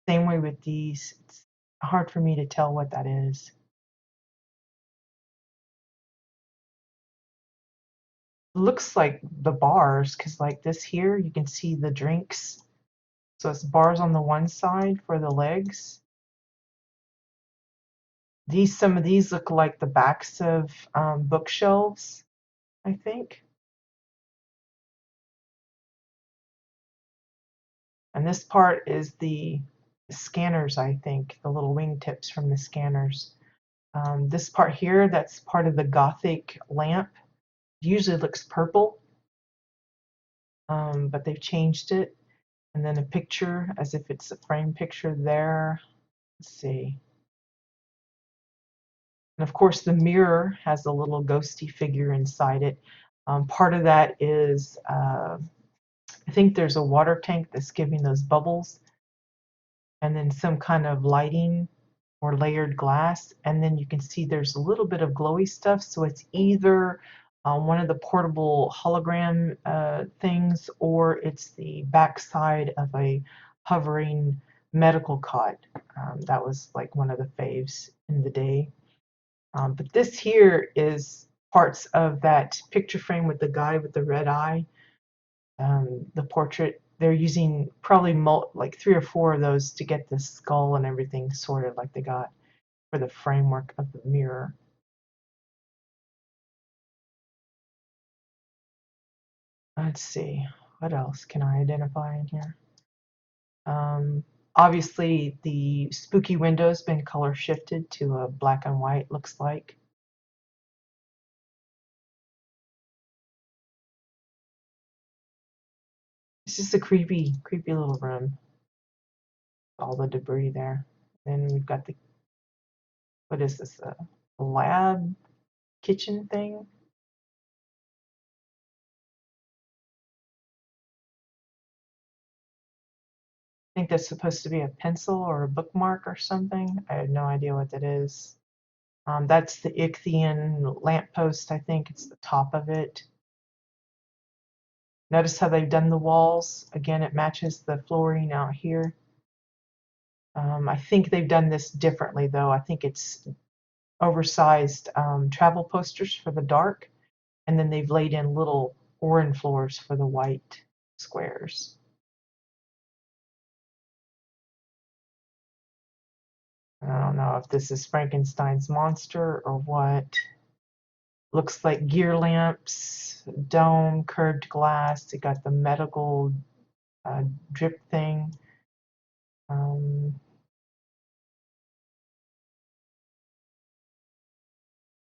Same way with these. It's hard for me to tell what that is. Looks like the bars, because like this here, you can see the drinks. So it's bars on the one side for the legs. Some of these look like the backs of bookshelves, I think. And this part is the scanners, I think, the little wingtips from the scanners. This part here, that's part of the Gothic lamp. Usually looks purple, but they've changed it. And then a picture, as if it's a frame picture there. Let's see. And of course, the mirror has a little ghosty figure inside it. Part of that is, I think there's a water tank that's giving those bubbles, and then some kind of lighting or layered glass. And then you can see there's a little bit of glowy stuff. So it's either one of the portable hologram things, or it's the backside of a hovering medical cot. That was like one of the faves in the day. But this here is parts of that picture frame with the guy with the red eye, the portrait. They're using probably like 3 or 4 of those to get the skull and everything sorted like they got for the framework of the mirror. Let's see, what else can I identify in here? Obviously, the spooky window's been color shifted to a black and white, looks like. It's just a creepy, creepy little room. All the debris there. Then we've got the, what is this, a lab? kitchen thing. I think that's supposed to be a pencil or a bookmark or something. I have no idea what that is. That's the Ichthian lamppost, I think. It's the top of it. Notice how they've done the walls. Again, it matches the flooring out here. I think they've done this differently, though. I think it's oversized travel posters for the dark, and then they've laid in little orange floors for the white squares. I don't know if this is Frankenstein's monster or what. Looks like gear lamps, dome, curved glass. It got the medical drip thing.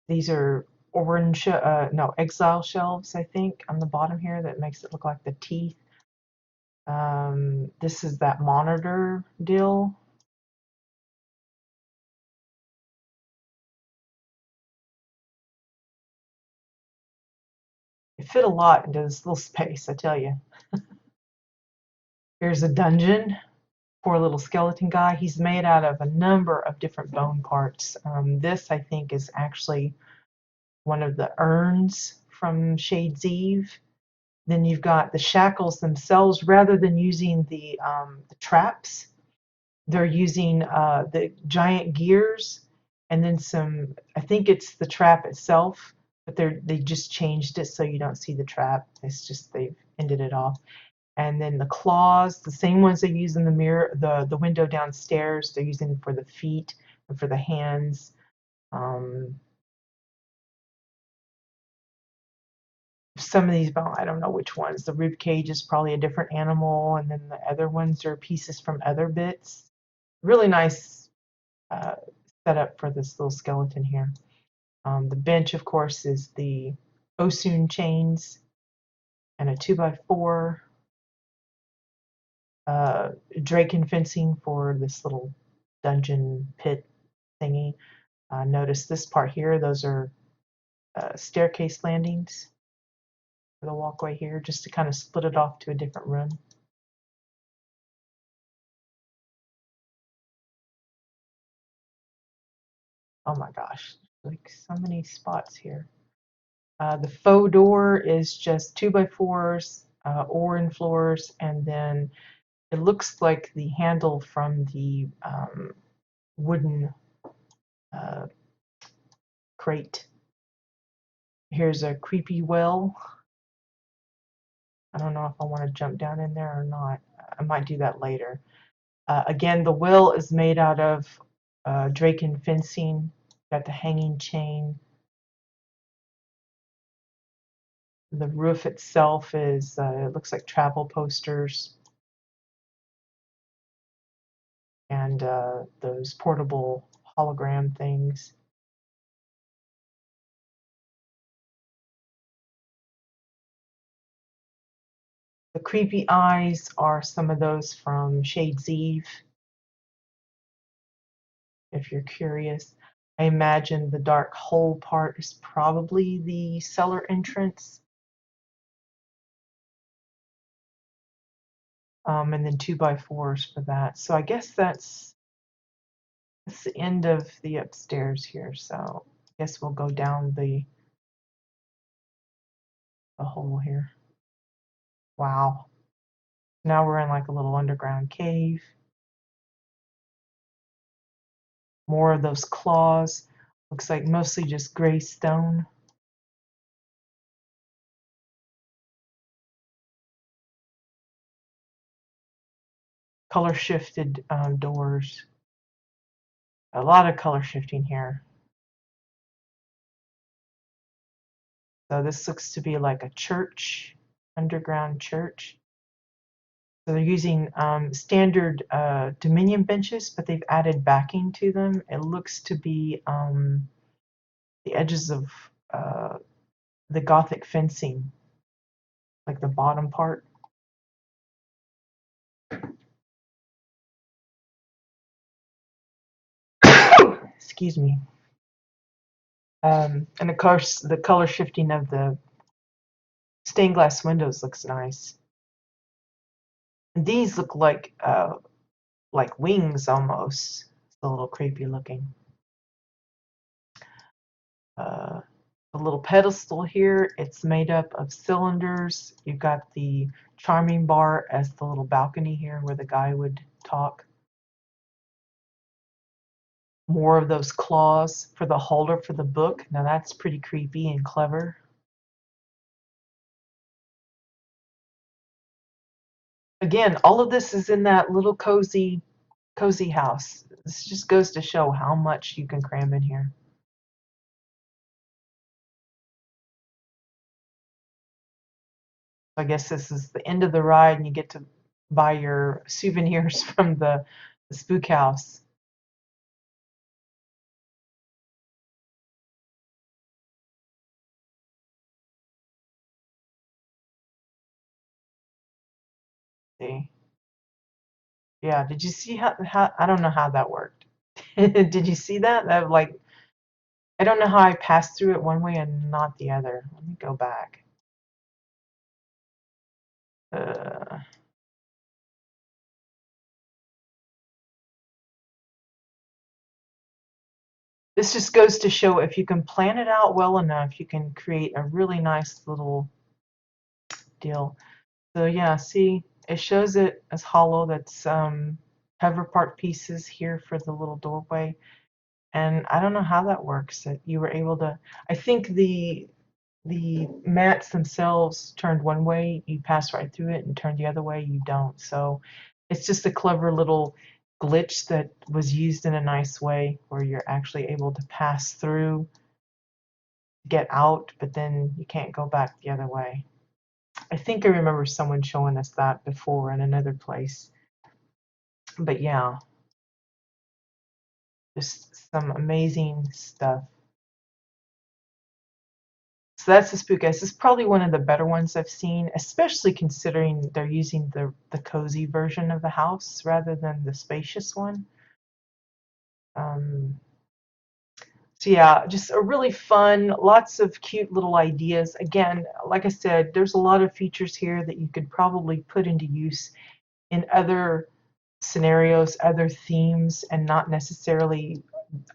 These are orange, no, exile shelves, I think, on the bottom here that makes it look like the teeth. This is that monitor deal. It fit a lot into this little space, I tell you. Here's a dungeon. Poor little skeleton guy. He's made out of a number of different bone parts. This, I think, is actually one of the urns from Shade's Eve. Then you've got the shackles themselves. Rather than using the traps, they're using the giant gears and then some, I think it's the trap itself, but they just changed it so you don't see the trap. It's just they've ended it off. And then the claws, the same ones they use in the mirror, the window downstairs, they're using for the feet and for the hands. Some of these, I don't know which ones. The rib cage is probably a different animal, and then the other ones are pieces from other bits. Really nice uh, setup for this little skeleton here. The bench, of course, is the Osun chains and a 2x4. Draken fencing for this little dungeon pit thingy. Notice this part here, those are staircase landings for the walkway here, just to kind of split it off to a different room. Oh my gosh, like so many spots here. The faux door is just 2x4s, Orin floors, and then it looks like the handle from the wooden uh, crate. Here's a creepy well. I don't know if I want to jump down in there or not. I might do that later. Again, the well is made out of Draken fencing. Got the hanging chain. The roof itself is, it looks like travel posters. And those portable hologram things. The creepy eyes are some of those from Shade's Eve, if you're curious. I imagine the dark hole part is probably the cellar entrance. And then 2x4s for that. So I guess that's the end of the upstairs here. So I guess we'll go down the hole here. Wow. Now we're in like a little underground cave. More of those claws. Looks like mostly just gray stone. Color shifted doors. A lot of color shifting here. So this looks to be like a church, underground church. So they're using standard Dominion benches, but they've added backing to them. It looks to be the edges of the Gothic fencing, like the bottom part. Excuse me. And of course, the color shifting of the stained glass windows looks nice. And these look like wings almost. It's a little creepy looking. Uh, the little pedestal here, it's made up of cylinders. You've got the charming bar as the little balcony here where the guy would talk. More of those claws for the holder for the book. Now that's pretty creepy and clever. Again, all of this is in that little cozy house. This just goes to show how much you can cram in here. I guess this is the end of the ride and you get to buy your souvenirs from the spook house. See? Yeah, did you see how I don't know how that worked. Did you see that? That like I don't know how I passed through it one way and not the other. Let me go back. Uh, this just goes to show if you can plan it out well enough, you can create a really nice little deal. So yeah, see, it shows it as hollow. That's cover part pieces here for the little doorway. And I don't know how that works. That you were able to. I think the mats themselves turned one way, you pass right through it, and turn the other way, you don't. So it's just a clever little glitch that was used in a nice way where you're actually able to pass through, get out, but then you can't go back the other way. I think I remember someone showing us that before in another place. But yeah, just some amazing stuff. So that's the Spook S. This is probably one of the better ones I've seen, especially considering they're using the cozy version of the house rather than the spacious one. Um, so yeah, just a really fun, lots of cute little ideas. Again, like I said, there's a lot of features here that you could probably put into use in other scenarios, other themes, and not necessarily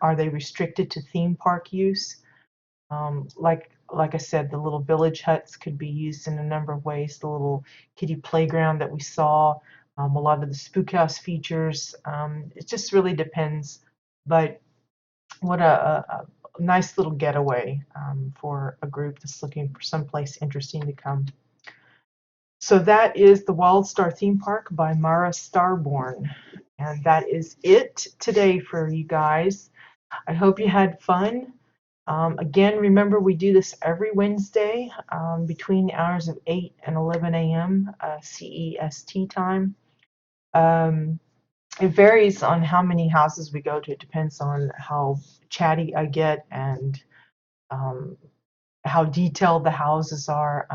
are they restricted to theme park use. Like I said, the little village huts could be used in a number of ways. The little kiddie playground that we saw, a lot of the spook house features. It just really depends. But what a nice little getaway for a group that's looking for someplace interesting to come. So that is the WildStar theme park by Mara Starborn. And that is it today for you guys. I hope you had fun. Again, remember we do this every Wednesday between the hours of 8 and 11 a.m. CEST time. It varies on how many houses we go to. It depends on how chatty I get and um, how detailed the houses are.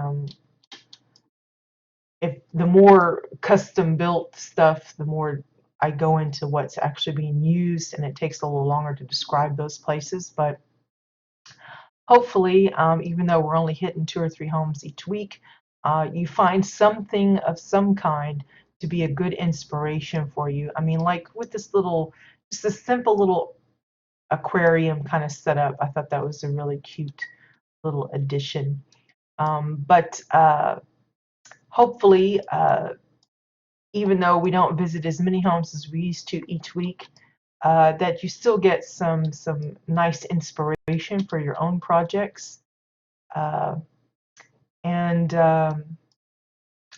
If the more custom built stuff, the more I go into what's actually being used, and it takes a little longer to describe those places. But hopefully, even though we're only hitting 2 or 3 homes each week, you find something of some kind to be a good inspiration for you. I mean, like with this little, just a simple little aquarium kind of setup, I thought that was a really cute little addition. But hopefully, even though we don't visit as many homes as we used to each week, that you still get some nice inspiration for your own projects. Uh, and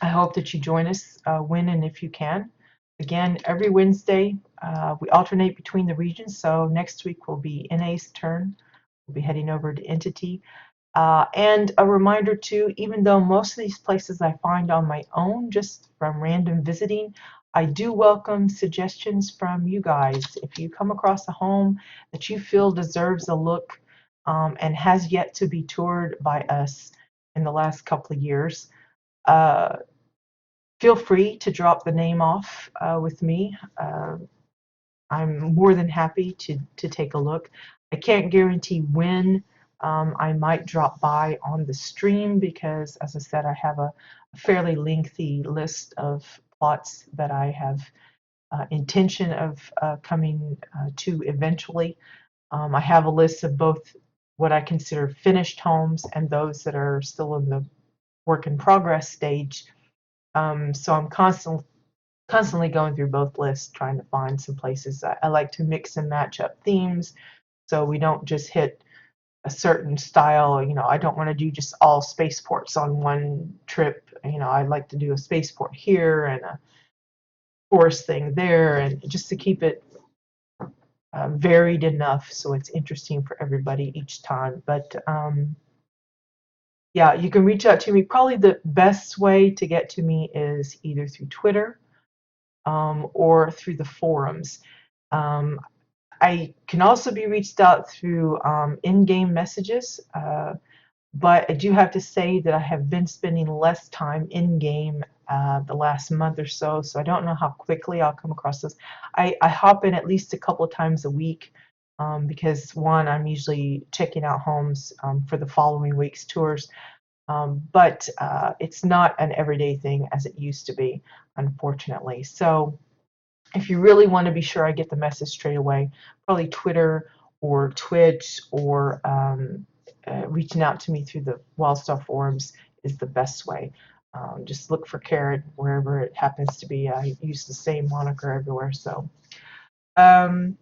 I hope that you join us when and if you can. Again, every Wednesday, we alternate between the regions. So next week will be NA's turn. We'll be heading over to Entity. And a reminder too, even though most of these places I find on my own, just from random visiting, I do welcome suggestions from you guys. If you come across a home that you feel deserves a look and has yet to be toured by us in the last couple of years, uh, feel free to drop the name off with me. I'm more than happy to take a look. I can't guarantee when I might drop by on the stream because, as I said, I have a fairly lengthy list of plots that I have intention of coming to eventually. I have a list of both what I consider finished homes and those that are still in the work in progress stage. So I'm constantly going through both lists trying to find some places. I like to mix and match up themes so we don't just hit a certain style. I don't want to do just all spaceports on one trip. I'd like to do a spaceport here and a forest thing there, and just to keep it varied enough so it's interesting for everybody each time. But yeah, you can reach out to me. Probably the best way to get to me is either through Twitter or through the forums. Um, I can also be reached out through in-game messages, but I do have to say that I have been spending less time in-game the last month or so, so I don't know how quickly I'll come across this. I hop in at least a couple of times a week because, one, I'm usually checking out homes for the following week's tours, but it's not an everyday thing as it used to be, unfortunately. So if you really want to be sure I get the message straight away, probably Twitter or Twitch or reaching out to me through the WildStar forums is the best way. Just look for Carrot wherever it happens to be. I use the same moniker everywhere. So, um,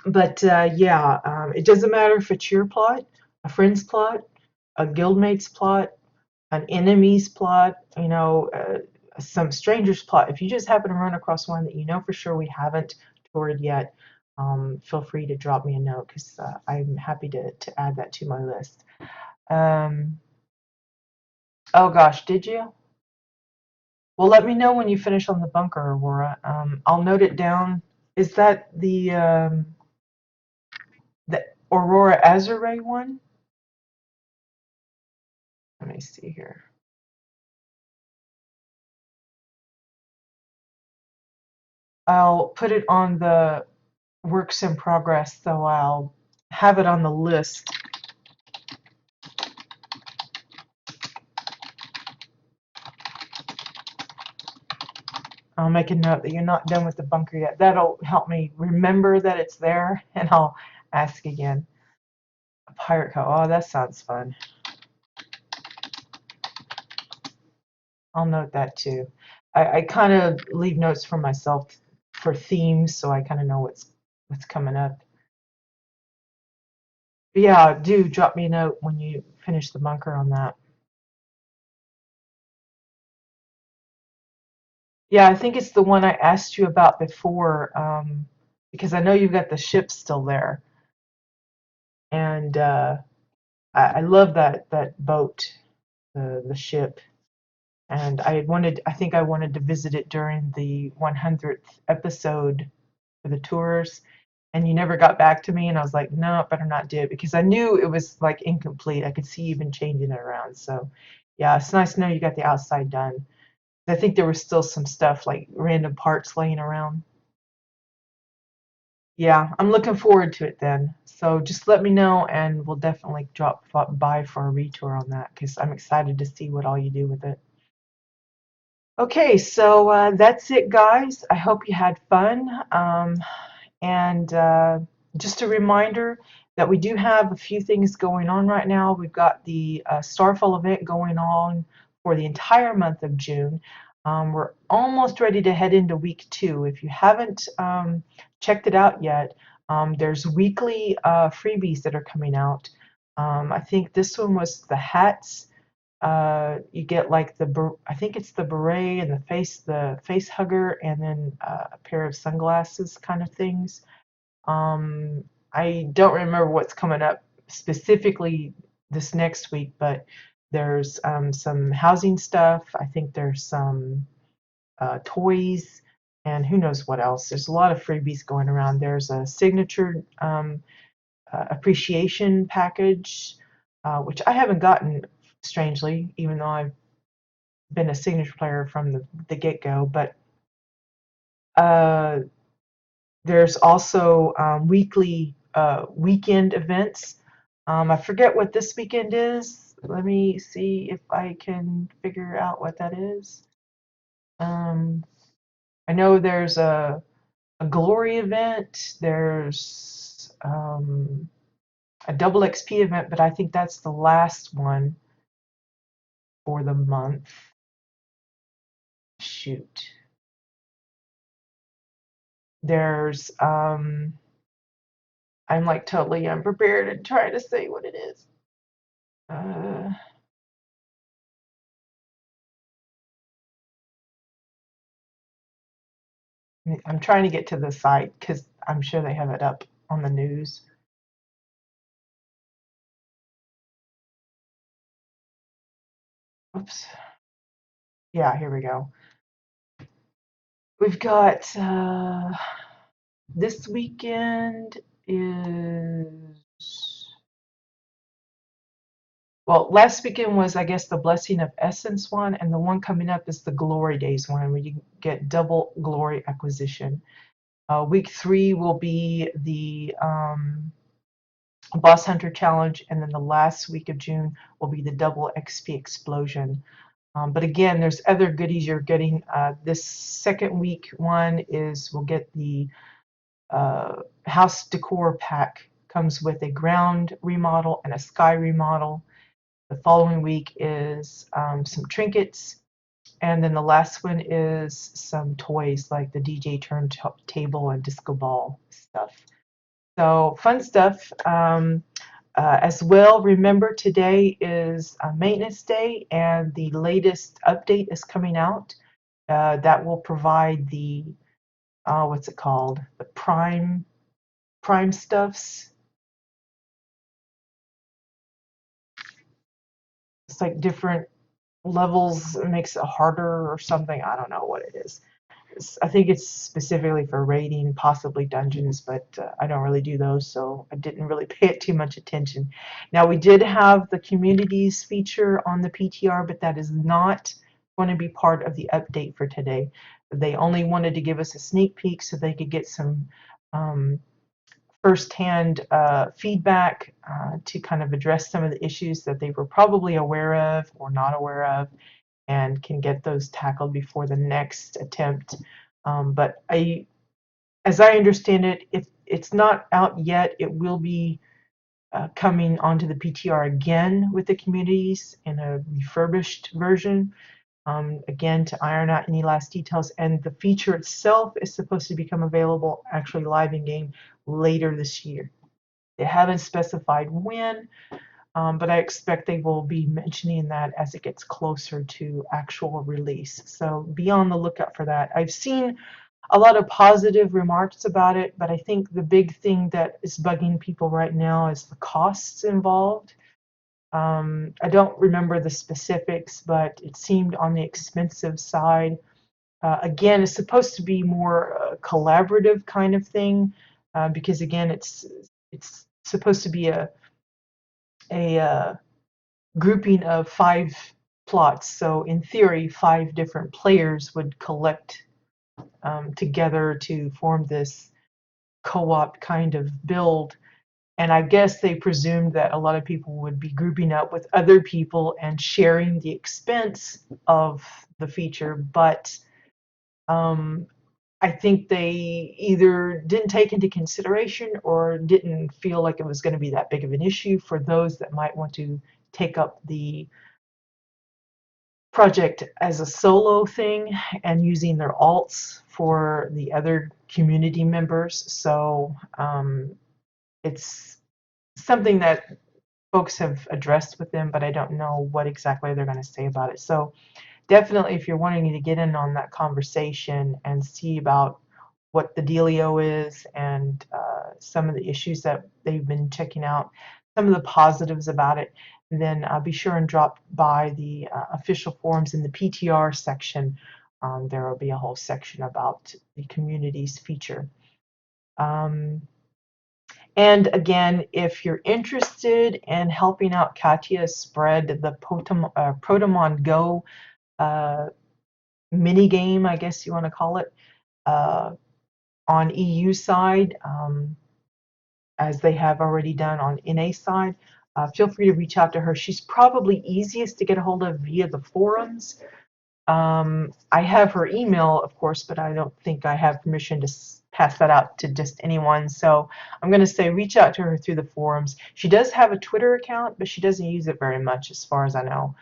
but yeah, it doesn't matter if it's your plot, a friend's plot, a guildmate's plot, an enemy's plot, some stranger's plot. If you just happen to run across one that you know for sure we haven't toured yet, feel free to drop me a note because I'm happy to add that to my list. Oh gosh, did you? Well, let me know when you finish on the bunker, Aurora. I'll note it down. Is that the Aurora Azure one? Let me see here. I'll put it on the works in progress, so I'll have it on the list. I'll make a note that you're not done with the bunker yet. That'll help me remember that it's there, and I'll ask again. A pirate code. Oh, that sounds fun. I'll note that too. I kind of leave notes for myself for themes, so I kind of know what's coming up. But yeah, do drop me a note when you finish the bunker on that. Yeah, I think it's the one I asked you about before, because I know you've got the ship still there, and I love that boat, the ship, and I think I wanted to visit it during the 100th episode for the tours, and you never got back to me, and I was like, no, I better not do it because I knew it was like incomplete. I could see you even changing it around. So, yeah, it's nice to know you got the outside done. I think there was still some stuff like random parts laying around. Yeah, I'm looking forward to it then. So just let me know and we'll definitely drop by for a retour on that because I'm excited to see what all you do with it. Okay, so that's it, guys. I hope you had fun. And just a reminder that we do have a few things going on right now. We've got the Starfall event going on for the entire month of June. We're almost ready to head into week 2. If you haven't checked it out yet, there's weekly freebies that are coming out. I think this one was the hats. You get like I think it's the beret and the face hugger, and then a pair of sunglasses kind of things. I don't remember what's coming up specifically this next week, but there's some housing stuff. I think there's some toys, and who knows what else. There's a lot of freebies going around. There's a signature appreciation package, which I haven't gotten, strangely, even though I've been a signature player from the get-go. But there's also weekly weekend events. I forget what this weekend is. Let me see if I can figure out what that is. Um, I know there's a glory event. There's a double XP event, but I think that's the last one for the month. Shoot. There's I'm like totally unprepared and trying to say what it is. Uh, I'm trying to get to the site because I'm sure they have it up on the news. Oops. Yeah, here we go. We've got this weekend is, well, last weekend was, I guess, the Blessing of Essence one, and the one coming up is the Glory Days one, where you get double glory acquisition. Week 3 will be the Boss Hunter Challenge, and then the last week of June will be the double XP Explosion. But again, there's other goodies you're getting. This second week one is we'll get the house decor pack. Comes with a ground remodel and a sky remodel. The following week is some trinkets, and then the last one is some toys like the DJ turntable and disco ball stuff. So fun stuff. As well, remember today is maintenance day, and the latest update is coming out. That will provide the what's it called? The prime stuffs. It's like different levels, makes it harder or something. I don't know what it is. I think it's specifically for raiding, possibly dungeons, but I don't really do those, so I didn't really pay it too much attention. Now, we did have the communities feature on the PTR, but that is not going to be part of the update for today. They only wanted to give us a sneak peek so they could get some firsthand feedback to kind of address some of the issues that they were probably aware of or not aware of, and can get those tackled before the next attempt. But as I understand it, if it's not out yet, it will be coming onto the PTR again with the communities in a refurbished version. Again, to iron out any last details, and the feature itself is supposed to become available actually live in game later this year. They haven't specified when, but I expect they will be mentioning that as it gets closer to actual release. So be on the lookout for that. I've seen a lot of positive remarks about it, but I think the big thing that is bugging people right now is the costs involved. I don't remember the specifics, but it seemed on the expensive side. Again, it's supposed to be more collaborative kind of thing, because again, it's supposed to be a grouping of 5 plots. So in theory, 5 different players would collect together to form this co-op kind of build. And I guess they presumed that a lot of people would be grouping up with other people and sharing the expense of the feature. But I think they either didn't take into consideration or didn't feel like it was going to be that big of an issue for those that might want to take up the project as a solo thing and using their alts for the other community members. So it's something that folks have addressed with them, but I don't know what exactly they're going to say about it. So definitely, if you're wanting to get in on that conversation and see about what the dealio is and some of the issues that they've been checking out, some of the positives about it, then be sure and drop by the official forums in the PTR section. There will be a whole section about the community's feature. And again, if you're interested in helping out Katya spread the Protomon Go mini game, I guess you want to call it, on EU side, as they have already done on NA side. Feel free to reach out to her. She's probably easiest to get a hold of via the forums. I have her email, of course, but I don't think I have permission to pass that out to just anyone. So I'm going to say reach out to her through the forums. She does have a Twitter account, but she doesn't use it very much as far as I know.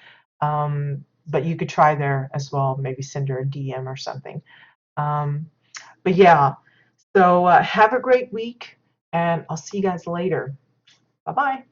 But you could try there as well, maybe send her a DM or something. But yeah, so have a great week, and I'll see you guys later. Bye-bye.